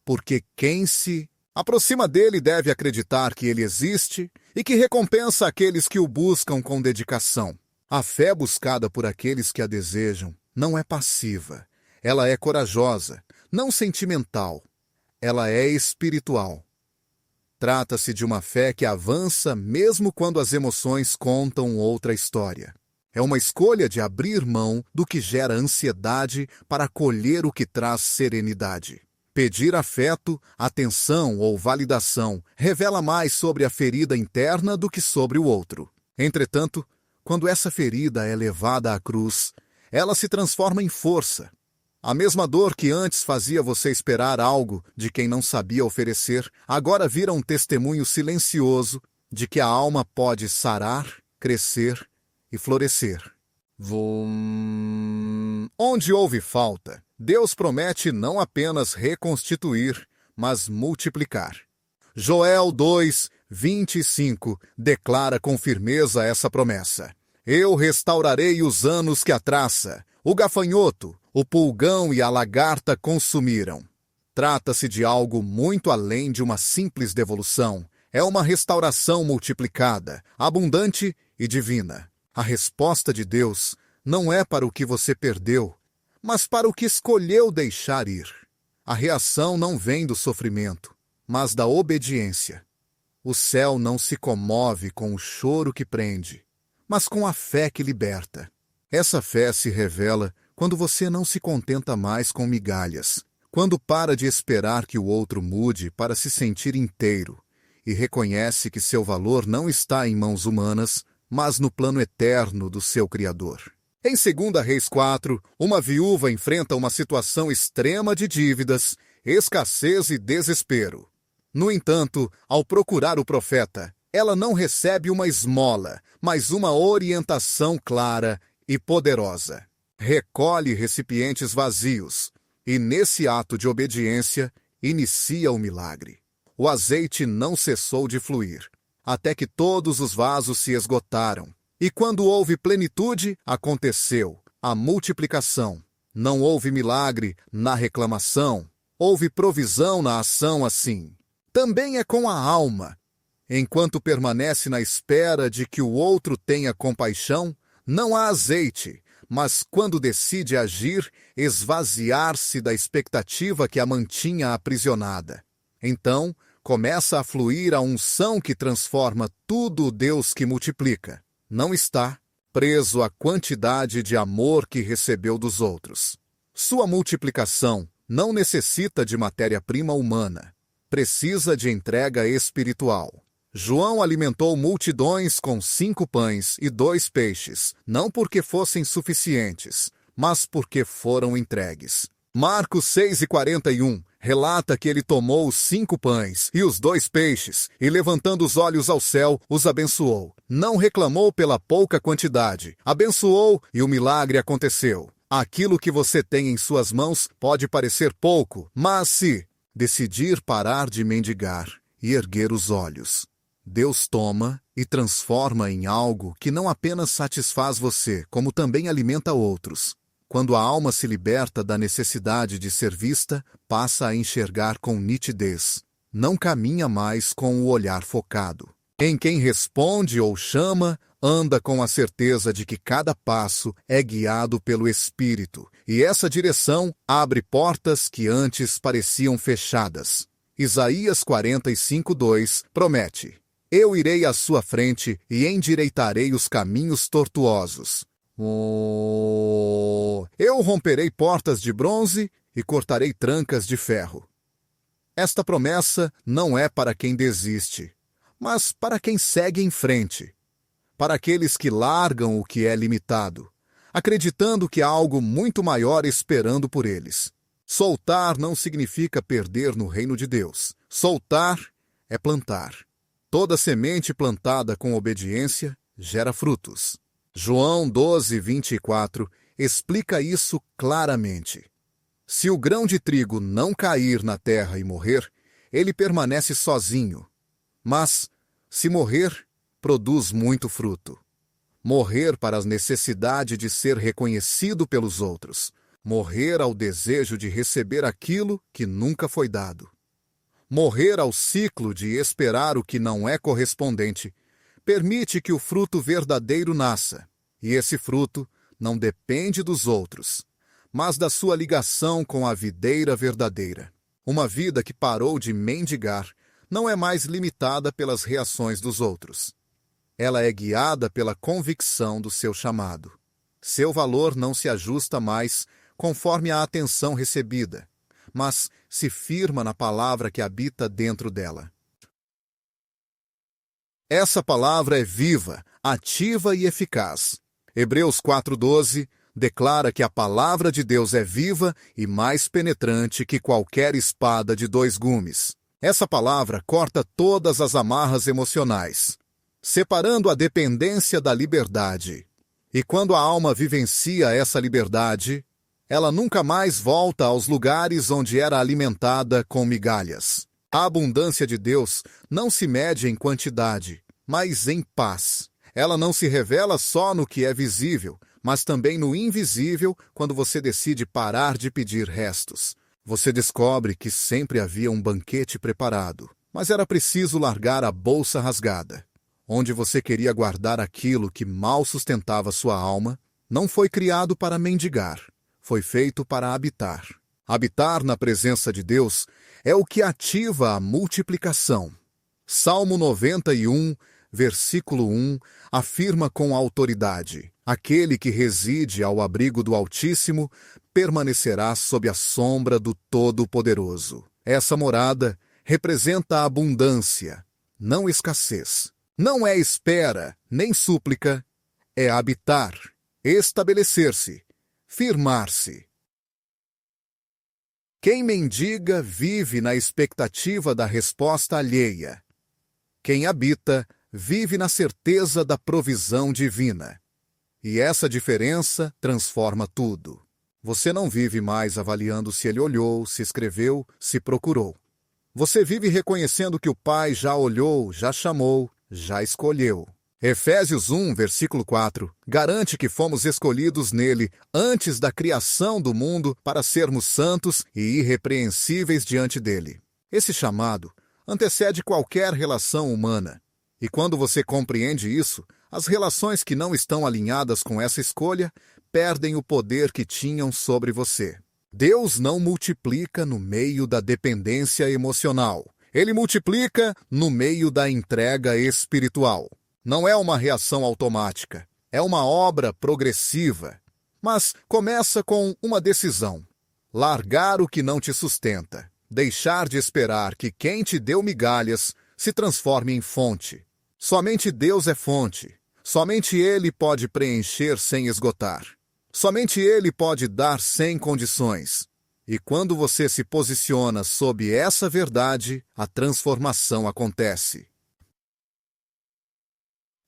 porque quem se aproxima dele deve acreditar que ele existe e que recompensa aqueles que o buscam com dedicação. A fé buscada por aqueles que a desejam não é passiva, ela é corajosa, não sentimental, ela é espiritual. Trata-se de uma fé que avança mesmo quando as emoções contam outra história. É uma escolha de abrir mão do que gera ansiedade para colher o que traz serenidade. Pedir afeto, atenção ou validação revela mais sobre a ferida interna do que sobre o outro. Entretanto, quando essa ferida é levada à cruz, ela se transforma em força. A mesma dor que antes fazia você esperar algo de quem não sabia oferecer, agora vira um testemunho silencioso de que a alma pode sarar, crescer e florescer. Onde houve falta, Deus promete não apenas reconstituir, mas multiplicar. Joel 2:25 declara com firmeza essa promessa. Eu restaurarei os anos que a traça, o gafanhoto, o pulgão e a lagarta consumiram. Trata-se de algo muito além de uma simples devolução. É uma restauração multiplicada, abundante e divina. A resposta de Deus não é para o que você perdeu, mas para o que escolheu deixar ir. A reação não vem do sofrimento, mas da obediência. O céu não se comove com o choro que prende, mas com a fé que liberta. Essa fé se revela quando você não se contenta mais com migalhas, quando para de esperar que o outro mude para se sentir inteiro e reconhece que seu valor não está em mãos humanas, mas no plano eterno do seu Criador. Em 2 Reis 4, uma viúva enfrenta uma situação extrema de dívidas, escassez e desespero. No entanto, ao procurar o profeta, ela não recebe uma esmola, mas uma orientação clara e poderosa. Recolhe recipientes vazios e, nesse ato de obediência, inicia o milagre. O azeite não cessou de fluir, até que todos os vasos se esgotaram. E quando houve plenitude, aconteceu a multiplicação. Não houve milagre na reclamação, houve provisão na ação assim. Também é com a alma. Enquanto permanece na espera de que o outro tenha compaixão, não há azeite, mas quando decide agir, esvaziar-se da expectativa que a mantinha aprisionada. Então, começa a fluir a unção que transforma tudo o Deus que multiplica. Não está preso à quantidade de amor que recebeu dos outros. Sua multiplicação não necessita de matéria-prima humana. Precisa de entrega espiritual. João alimentou multidões com 5 pães e 2 peixes, não porque fossem suficientes, mas porque foram entregues. Marcos 6:41 relata que ele tomou os 5 pães e os 2 peixes e, levantando os olhos ao céu, os abençoou. Não reclamou pela pouca quantidade, abençoou e o milagre aconteceu. Aquilo que você tem em suas mãos pode parecer pouco, mas se decidir parar de mendigar e erguer os olhos, Deus toma e transforma em algo que não apenas satisfaz você, como também alimenta outros. Quando a alma se liberta da necessidade de ser vista, passa a enxergar com nitidez. Não caminha mais com o olhar focado. Em quem responde ou chama, anda com a certeza de que cada passo é guiado pelo Espírito, e essa direção abre portas que antes pareciam fechadas. Isaías 45:2 promete: Eu irei à sua frente e endireitarei os caminhos tortuosos. Eu romperei portas de bronze e cortarei trancas de ferro. Esta promessa não é para quem desiste, mas para quem segue em frente. Para aqueles que largam o que é limitado, acreditando que há algo muito maior esperando por eles. Soltar não significa perder no reino de Deus. Soltar é plantar. Toda semente plantada com obediência gera frutos. João 12:24 explica isso claramente. Se o grão de trigo não cair na terra e morrer, ele permanece sozinho. Mas, se morrer, produz muito fruto. Morrer para a necessidade de ser reconhecido pelos outros. Morrer ao desejo de receber aquilo que nunca foi dado. Morrer ao ciclo de esperar o que não é correspondente permite que o fruto verdadeiro nasça. E esse fruto não depende dos outros, mas da sua ligação com a videira verdadeira. Uma vida que parou de mendigar não é mais limitada pelas reações dos outros. Ela é guiada pela convicção do seu chamado. Seu valor não se ajusta mais conforme a atenção recebida, mas se firma na palavra que habita dentro dela. Essa palavra é viva, ativa e eficaz. Hebreus 4:12 declara que a palavra de Deus é viva e mais penetrante que qualquer espada de 2 gumes. Essa palavra corta todas as amarras emocionais, separando a dependência da liberdade. E quando a alma vivencia essa liberdade, ela nunca mais volta aos lugares onde era alimentada com migalhas. A abundância de Deus não se mede em quantidade, mas em paz. Ela não se revela só no que é visível, mas também no invisível quando você decide parar de pedir restos. Você descobre que sempre havia um banquete preparado, mas era preciso largar a bolsa rasgada. Onde você queria guardar aquilo que mal sustentava sua alma, não foi criado para mendigar, foi feito para habitar. Habitar na presença de Deus é o que ativa a multiplicação. Salmo 91, versículo 1, afirma com autoridade: aquele que reside ao abrigo do Altíssimo permanecerá sob a sombra do Todo-Poderoso. Essa morada representa a abundância, não escassez. Não é espera, nem súplica, é habitar, estabelecer-se, firmar-se. Quem mendiga vive na expectativa da resposta alheia. Quem habita vive na certeza da provisão divina. E essa diferença transforma tudo. Você não vive mais avaliando se ele olhou, se escreveu, se procurou. Você vive reconhecendo que o Pai já olhou, já chamou, já escolheu. Efésios 1, versículo 4, garante que fomos escolhidos nele antes da criação do mundo para sermos santos e irrepreensíveis diante dele. Esse chamado antecede qualquer relação humana. E quando você compreende isso, as relações que não estão alinhadas com essa escolha perdem o poder que tinham sobre você. Deus não multiplica no meio da dependência emocional. Ele multiplica no meio da entrega espiritual. Não é uma reação automática, é uma obra progressiva. Mas começa com uma decisão: largar o que não te sustenta, deixar de esperar que quem te deu migalhas se transforme em fonte. Somente Deus é fonte. Somente Ele pode preencher sem esgotar. Somente Ele pode dar sem condições. E quando você se posiciona sob essa verdade, a transformação acontece.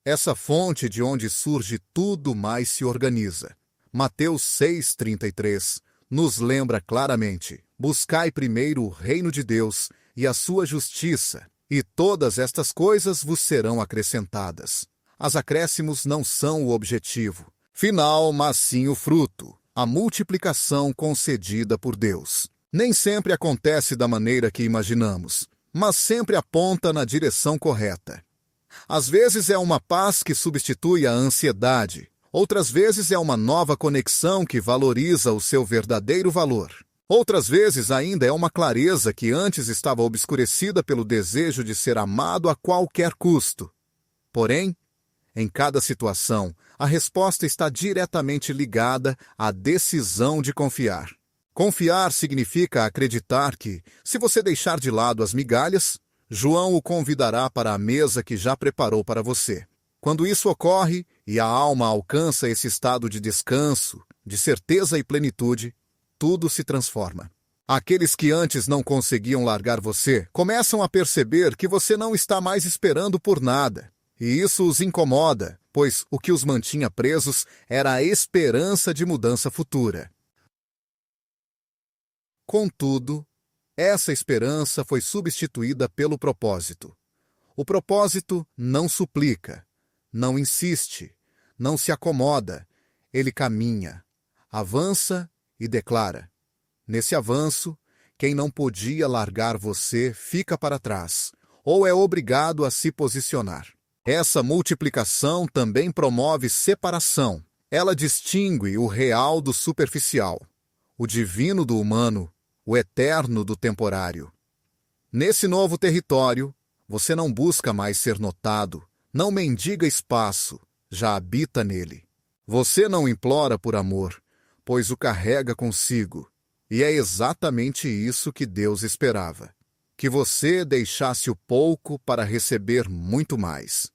Essa fonte de onde surge tudo mais se organiza. Mateus 6,33 nos lembra claramente: buscai primeiro o reino de Deus e a sua justiça, e todas estas coisas vos serão acrescentadas. As acréscimos não são o objetivo final, mas sim o fruto, a multiplicação concedida por Deus. Nem sempre acontece da maneira que imaginamos, mas sempre aponta na direção correta. Às vezes é uma paz que substitui a ansiedade, outras vezes é uma nova conexão que valoriza o seu verdadeiro valor. Outras vezes ainda é uma clareza que antes estava obscurecida pelo desejo de ser amado a qualquer custo. Porém, em cada situação, a resposta está diretamente ligada à decisão de confiar. Confiar significa acreditar que, se você deixar de lado as migalhas, João o convidará para a mesa que já preparou para você. Quando isso ocorre e a alma alcança esse estado de descanso, de certeza e plenitude, tudo se transforma. Aqueles que antes não conseguiam largar você começam a perceber que você não está mais esperando por nada. E isso os incomoda, pois o que os mantinha presos era a esperança de mudança futura. Contudo, essa esperança foi substituída pelo propósito. O propósito não suplica, não insiste, não se acomoda, ele caminha, avança e declara. Nesse avanço, quem não podia largar você fica para trás, ou é obrigado a se posicionar. Essa multiplicação também promove separação. Ela distingue o real do superficial, o divino do humano, o eterno do temporário. Nesse novo território, você não busca mais ser notado, não mendiga espaço, já habita nele. Você não implora por amor, pois o carrega consigo. E é exatamente isso que Deus esperava: que você deixasse o pouco para receber muito mais.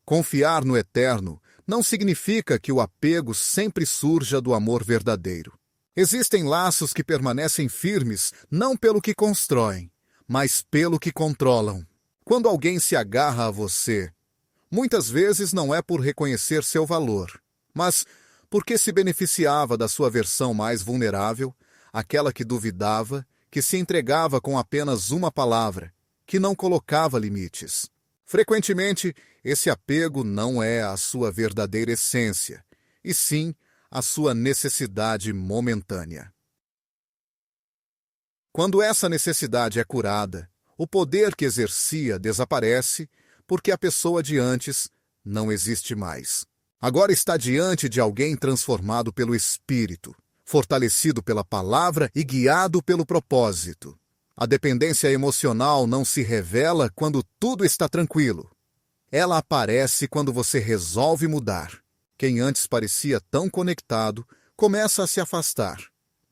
Confiar no eterno não significa que o apego sempre surja do amor verdadeiro. Existem laços que permanecem firmes não pelo que constroem, mas pelo que controlam. Quando alguém se agarra a você, muitas vezes não é por reconhecer seu valor, mas porque se beneficiava da sua versão mais vulnerável, aquela que duvidava, que se entregava com apenas uma palavra, que não colocava limites. Frequentemente, esse apego não é a sua verdadeira essência, e sim a sua necessidade momentânea. Quando essa necessidade é curada, o poder que exercia desaparece porque a pessoa de antes não existe mais. Agora está diante de alguém transformado pelo Espírito, fortalecido pela palavra e guiado pelo propósito. A dependência emocional não se revela quando tudo está tranquilo. Ela aparece quando você resolve mudar. Quem antes parecia tão conectado começa a se afastar,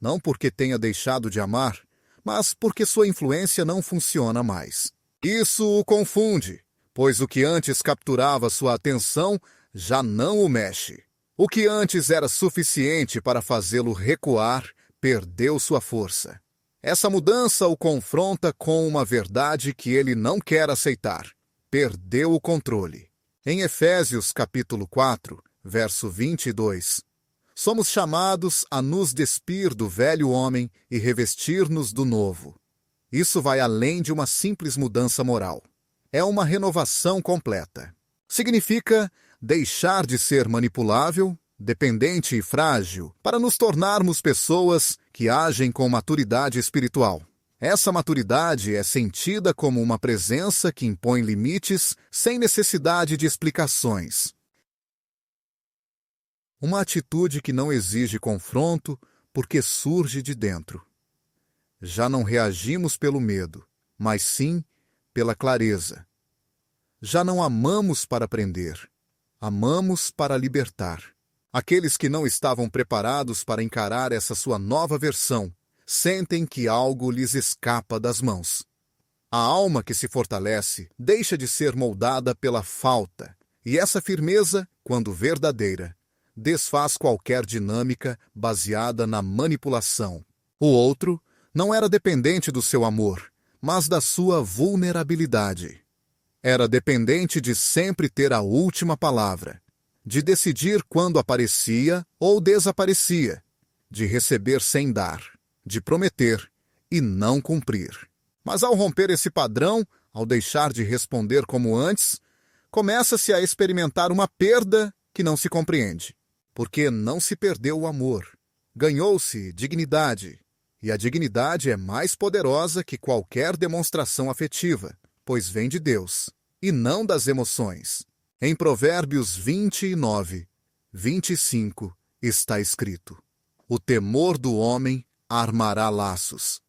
não porque tenha deixado de amar, mas porque sua influência não funciona mais. Isso o confunde, pois o que antes capturava sua atenção já não o mexe. O que antes era suficiente para fazê-lo recuar, perdeu sua força. Essa mudança o confronta com uma verdade que ele não quer aceitar. Perdeu o controle. Em Efésios capítulo 4, verso 22, somos chamados a nos despir do velho homem e revestir-nos do novo. Isso vai além de uma simples mudança moral. É uma renovação completa. Significa deixar de ser manipulável, dependente e frágil para nos tornarmos pessoas que agem com maturidade espiritual. Essa maturidade é sentida como uma presença que impõe limites sem necessidade de explicações. Uma atitude que não exige confronto porque surge de dentro. Já não reagimos pelo medo, mas sim pela clareza. Já não amamos para prender, amamos para libertar. Aqueles que não estavam preparados para encarar essa sua nova versão sentem que algo lhes escapa das mãos. A alma que se fortalece deixa de ser moldada pela falta, e essa firmeza, quando verdadeira, desfaz qualquer dinâmica baseada na manipulação. O outro não era dependente do seu amor, mas da sua vulnerabilidade. Era dependente de sempre ter a última palavra, de decidir quando aparecia ou desaparecia, de receber sem dar, de prometer e não cumprir. Mas ao romper esse padrão, ao deixar de responder como antes, começa-se a experimentar uma perda que não se compreende. Porque não se perdeu o amor, ganhou-se dignidade, e a dignidade é mais poderosa que qualquer demonstração afetiva, pois vem de Deus, e não das emoções. Em Provérbios 29, 25, está escrito: o temor do homem armará laços,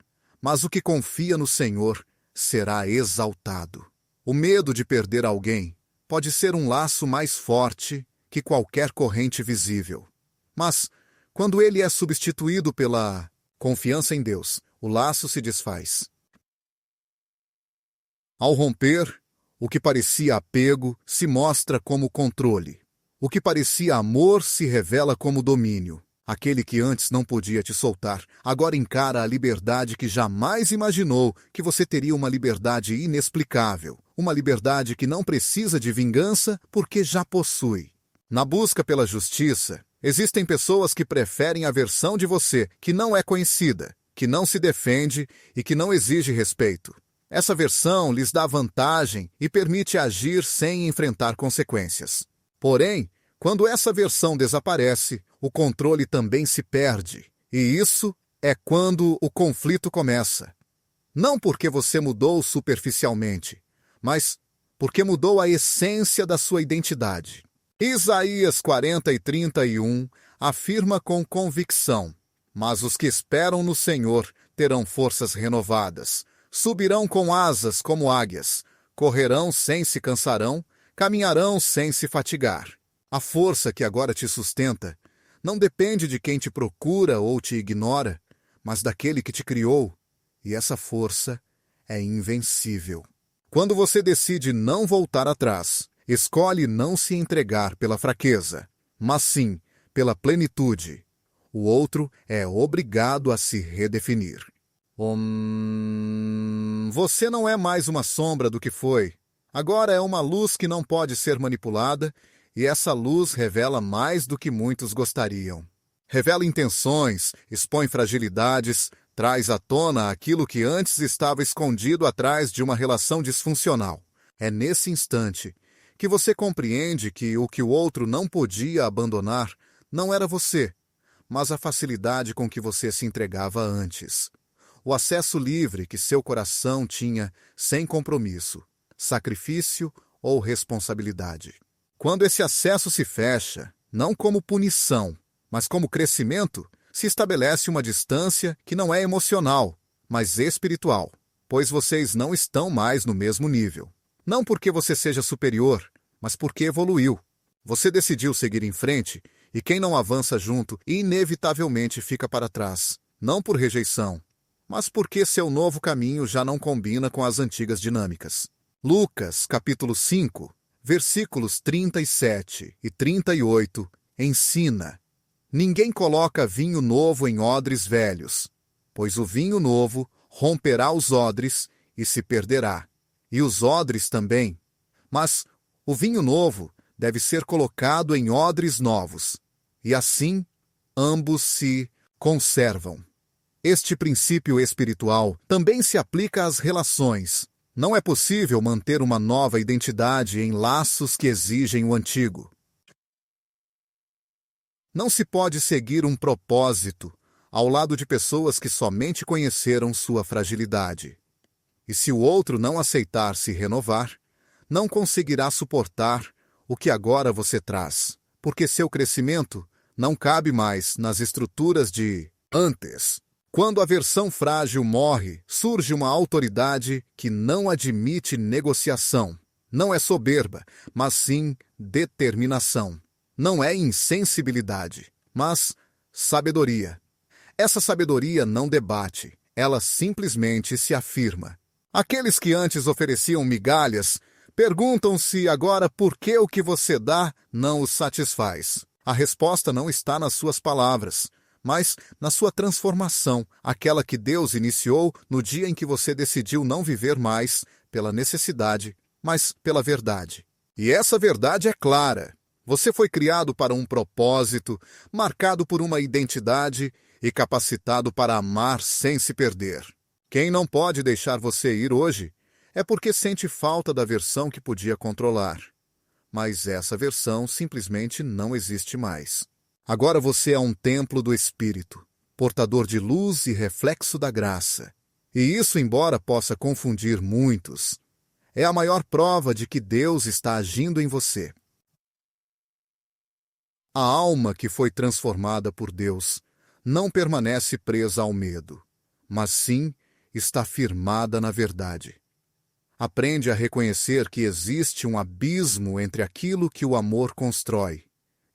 mas o que confia no Senhor será exaltado. O medo de perder alguém pode ser um laço mais forte que qualquer corrente visível. Mas, quando ele é substituído pela confiança em Deus, o laço se desfaz. Ao romper, o que parecia apego se mostra como controle. O que parecia amor se revela como domínio. Aquele que antes não podia te soltar, agora encara a liberdade que jamais imaginou que você teria uma liberdade inexplicável, uma liberdade que não precisa de vingança porque já possui. Na busca pela justiça, existem pessoas que preferem a versão de você que não é conhecida, que não se defende e que não exige respeito. Essa versão lhes dá vantagem e permite agir sem enfrentar consequências. Porém, quando essa versão desaparece, o controle também se perde, e isso é quando o conflito começa. Não porque você mudou superficialmente, mas porque mudou a essência da sua identidade. Isaías 40 e 31 afirma com convicção: mas os que esperam no Senhor terão forças renovadas, subirão com asas como águias, correrão sem se cansarão, caminharão sem se fatigar. A força que agora te sustenta não depende de quem te procura ou te ignora, mas daquele que te criou, e essa força é invencível. Quando você decide não voltar atrás, Escolhe não se entregar pela fraqueza, mas sim pela plenitude. O outro é obrigado a se redefinir. Você não é mais uma sombra do que foi. Agora é uma luz que não pode ser manipulada, e essa luz revela mais do que muitos gostariam. Revela intenções, expõe fragilidades, traz à tona aquilo que antes estava escondido atrás de uma relação disfuncional. É nesse instante que você compreende que o outro não podia abandonar não era você, mas a facilidade com que você se entregava antes. O acesso livre que seu coração tinha sem compromisso, sacrifício ou responsabilidade. Quando esse acesso se fecha, não como punição, mas como crescimento, se estabelece uma distância que não é emocional, mas espiritual, pois vocês não estão mais no mesmo nível. Não porque você seja superior, mas porque evoluiu. Você decidiu seguir em frente, e quem não avança junto inevitavelmente fica para trás, não por rejeição, mas porque seu novo caminho já não combina com as antigas dinâmicas. Lucas, capítulo 5, versículos 37 e 38, ensina: ninguém coloca vinho novo em odres velhos, pois o vinho novo romperá os odres e se perderá, e os odres também. Mas o vinho novo deve ser colocado em odres novos, e assim ambos se conservam. Este princípio espiritual também se aplica às relações. Não é possível manter uma nova identidade em laços que exigem o antigo. Não se pode seguir um propósito ao lado de pessoas que somente conheceram sua fragilidade. E se o outro não aceitar se renovar, não conseguirá suportar o que agora você traz, porque seu crescimento não cabe mais nas estruturas de antes. Quando a versão frágil morre, surge uma autoridade que não admite negociação. Não é soberba, mas sim determinação. Não é insensibilidade, mas sabedoria. Essa sabedoria não debate, ela simplesmente se afirma. Aqueles que antes ofereciam migalhas perguntam-se agora por que o que você dá não os satisfaz. A resposta não está nas suas palavras, mas na sua transformação, aquela que Deus iniciou no dia em que você decidiu não viver mais pela necessidade, mas pela verdade. E essa verdade é clara. Você foi criado para um propósito, marcado por uma identidade e capacitado para amar sem se perder. Quem não pode deixar você ir hoje é porque sente falta da versão que podia controlar. Mas essa versão simplesmente não existe mais. Agora você é um templo do Espírito, portador de luz e reflexo da graça. E isso, embora possa confundir muitos, é a maior prova de que Deus está agindo em você. A alma que foi transformada por Deus não permanece presa ao medo, mas sim está firmada na verdade. Aprende a reconhecer que existe um abismo entre aquilo que o amor constrói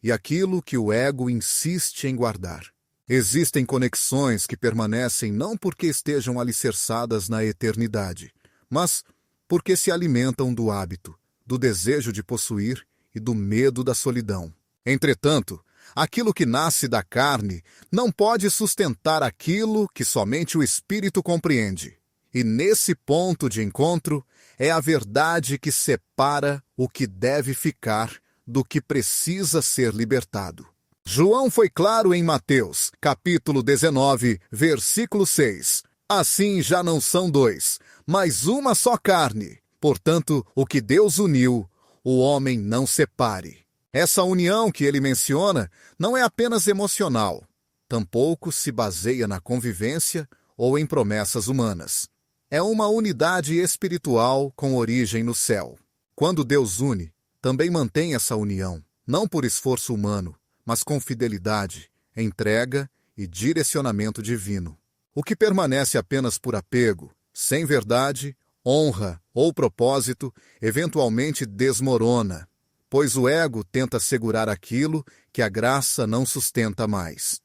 e aquilo que o ego insiste em guardar. Existem conexões que permanecem não porque estejam alicerçadas na eternidade, mas porque se alimentam do hábito, do desejo de possuir e do medo da solidão. Entretanto, aquilo que nasce da carne não pode sustentar aquilo que somente o Espírito compreende. E nesse ponto de encontro é a verdade que separa o que deve ficar do que precisa ser libertado. João foi claro em Mateus, capítulo 19, versículo 6. Assim já não são dois, mas uma só carne. Portanto, o que Deus uniu, o homem não separe. Essa união que ele menciona não é apenas emocional, tampouco se baseia na convivência ou em promessas humanas. É uma unidade espiritual com origem no céu. Quando Deus une, também mantém essa união, não por esforço humano, mas com fidelidade, entrega e direcionamento divino. O que permanece apenas por apego, sem verdade, honra ou propósito, eventualmente desmorona, pois o ego tenta segurar aquilo que a graça não sustenta mais.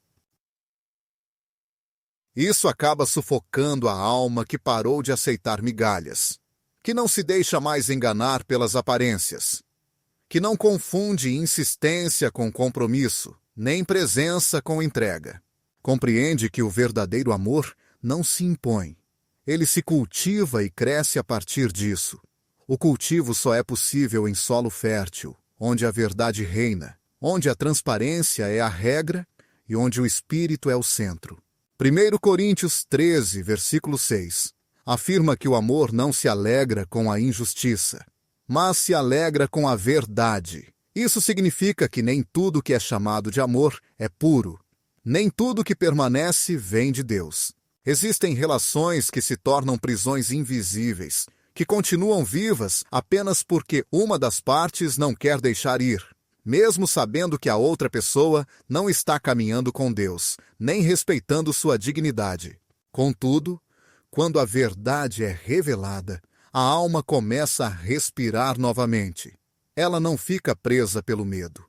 Isso acaba sufocando a alma que parou de aceitar migalhas, que não se deixa mais enganar pelas aparências. que não confunde insistência com compromisso, nem presença com entrega. Compreende que o verdadeiro amor não se impõe. Ele se cultiva e cresce a partir disso. O cultivo só é possível em solo fértil, onde a verdade reina, onde a transparência é a regra e onde o espírito é o centro. 1 Coríntios 13, versículo 6, afirma que o amor não se alegra com a injustiça, mas se alegra com a verdade. Isso significa que nem tudo que é chamado de amor é puro. Nem tudo que permanece vem de Deus. Existem relações que se tornam prisões invisíveis, que continuam vivas apenas porque uma das partes não quer deixar ir, mesmo sabendo que a outra pessoa não está caminhando com Deus, nem respeitando sua dignidade. Contudo, quando a verdade é revelada, a alma começa a respirar novamente. Ela não fica presa pelo medo.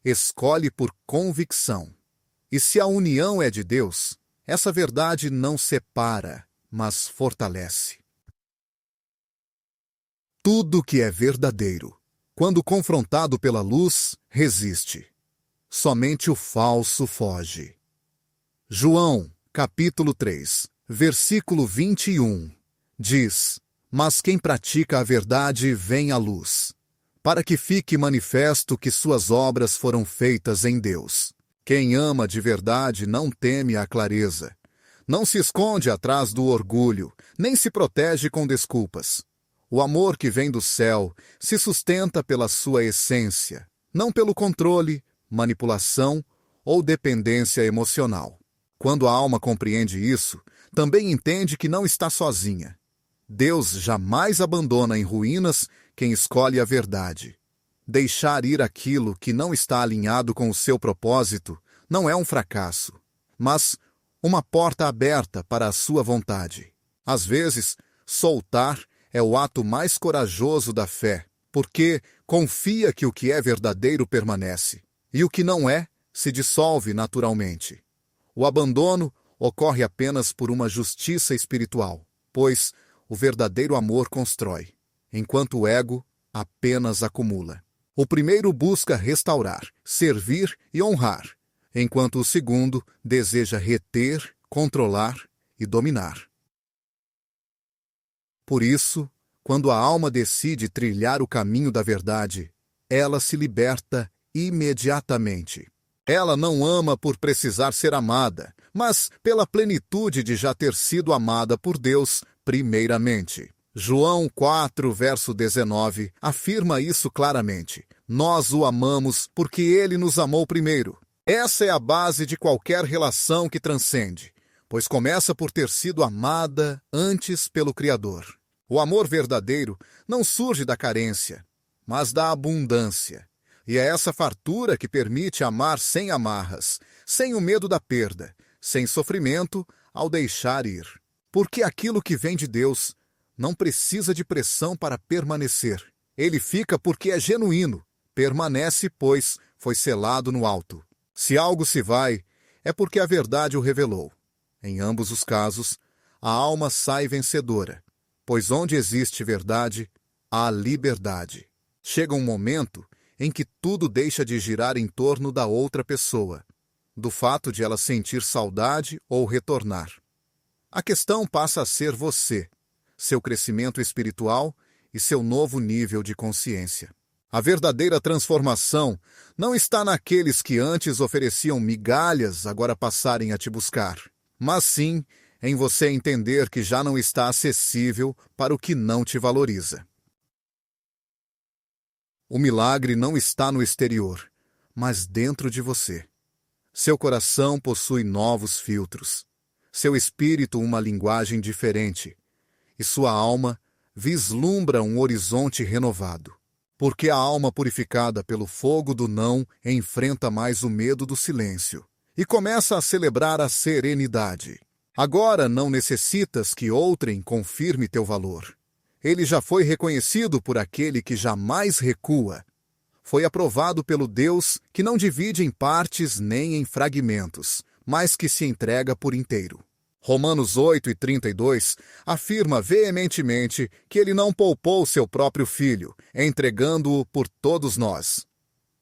Escolhe por convicção. E se a união é de Deus, essa verdade não separa, mas fortalece. Tudo que é verdadeiro, quando confrontado pela luz, resiste. Somente o falso foge. João, capítulo 3, versículo 21, diz: Mas quem pratica a verdade vem à luz, para que fique manifesto que suas obras foram feitas em Deus. Quem ama de verdade não teme a clareza, não se esconde atrás do orgulho, nem se protege com desculpas. O amor que vem do céu se sustenta pela sua essência, não pelo controle, manipulação ou dependência emocional. Quando a alma compreende isso, também entende que não está sozinha. Deus jamais abandona em ruínas quem escolhe a verdade. Deixar ir aquilo que não está alinhado com o seu propósito não é um fracasso, mas uma porta aberta para a sua vontade. Às vezes, soltar é o ato mais corajoso da fé, porque confia que o que é verdadeiro permanece, e o que não é se dissolve naturalmente. O abandono ocorre apenas por uma justiça espiritual, pois o verdadeiro amor constrói, enquanto o ego apenas acumula. O primeiro busca restaurar, servir e honrar, enquanto o segundo deseja reter, controlar e dominar. Por isso, quando a alma decide trilhar o caminho da verdade, ela se liberta imediatamente. Ela não ama por precisar ser amada, mas pela plenitude de já ter sido amada por Deus primeiramente. João 4, verso 19, afirma isso claramente. Nós o amamos porque ele nos amou primeiro. Essa é a base de qualquer relação que transcende, pois começa por ter sido amada antes pelo Criador. O amor verdadeiro não surge da carência, mas da abundância. E é essa fartura que permite amar sem amarras, sem o medo da perda, sem sofrimento ao deixar ir. Porque aquilo que vem de Deus não precisa de pressão para permanecer. Ele fica porque é genuíno, permanece, pois foi selado no alto. Se algo se vai, é porque a verdade o revelou. Em ambos os casos, a alma sai vencedora, pois onde existe verdade, há liberdade. Chega um momento em que tudo deixa de girar em torno da outra pessoa, do fato de ela sentir saudade ou retornar. A questão passa a ser você, seu crescimento espiritual e seu novo nível de consciência. A verdadeira transformação não está naqueles que antes ofereciam migalhas agora passarem a te buscar, mas sim em você entender que já não está acessível para o que não te valoriza. O milagre não está no exterior, mas dentro de você. Seu coração possui novos filtros, seu espírito uma linguagem diferente, e sua alma vislumbra um horizonte renovado. Porque a alma purificada pelo fogo do não enfrenta mais o medo do silêncio e começa a celebrar a serenidade. Agora não necessitas que outrem confirme teu valor. Ele já foi reconhecido por aquele que jamais recua. Foi aprovado pelo Deus que não divide em partes nem em fragmentos, mas que se entrega por inteiro. Romanos 8:32 afirma veementemente que ele não poupou seu próprio filho, entregando-o por todos nós.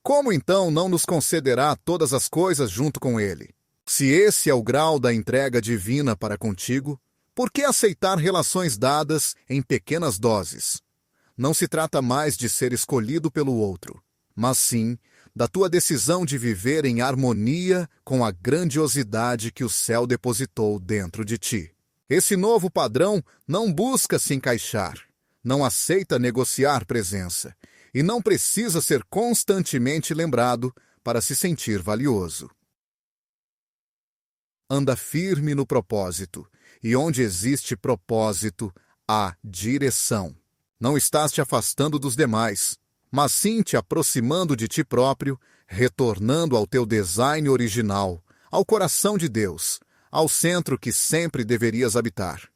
Como então não nos concederá todas as coisas junto com ele? Se esse é o grau da entrega divina para contigo, por que aceitar relações dadas em pequenas doses? Não se trata mais de ser escolhido pelo outro, mas sim da tua decisão de viver em harmonia com a grandiosidade que o céu depositou dentro de ti. Esse novo padrão não busca se encaixar, não aceita negociar presença e não precisa ser constantemente lembrado para se sentir valioso. Anda firme no propósito, e onde existe propósito, há direção. Não estás te afastando dos demais, mas sim te aproximando de ti próprio, retornando ao teu design original, ao coração de Deus, ao centro que sempre deverias habitar.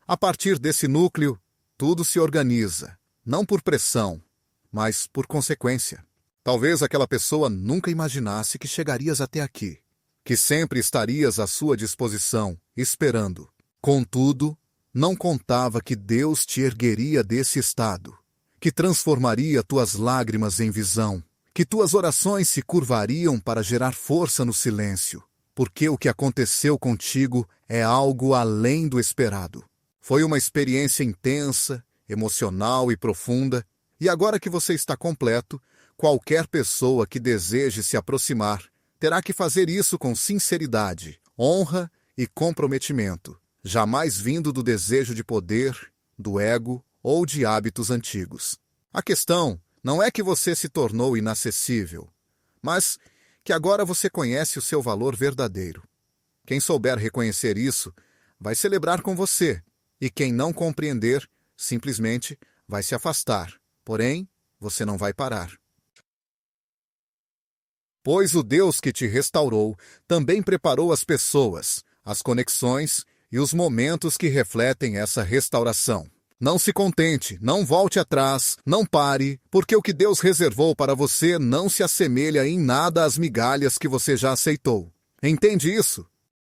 A partir desse núcleo, tudo se organiza, não por pressão, mas por consequência. Talvez aquela pessoa nunca imaginasse que chegarias até aqui, que sempre estarias à sua disposição, esperando. Contudo, não contava que Deus te ergueria desse estado, que transformaria tuas lágrimas em visão, que tuas orações se curvariam para gerar força no silêncio, porque o que aconteceu contigo é algo além do esperado. Foi uma experiência intensa, emocional e profunda, e agora que você está completo, qualquer pessoa que deseje se aproximar terá que fazer isso com sinceridade, honra e comprometimento, jamais vindo do desejo de poder, do ego ou de hábitos antigos. A questão não é que você se tornou inacessível, mas que agora você conhece o seu valor verdadeiro. Quem souber reconhecer isso, vai celebrar com você, e quem não compreender, simplesmente vai se afastar. Porém, você não vai parar. Pois o Deus que te restaurou também preparou as pessoas, as conexões e os momentos que refletem essa restauração. Não se contente, não volte atrás, não pare, porque o que Deus reservou para você não se assemelha em nada às migalhas que você já aceitou. Entende isso?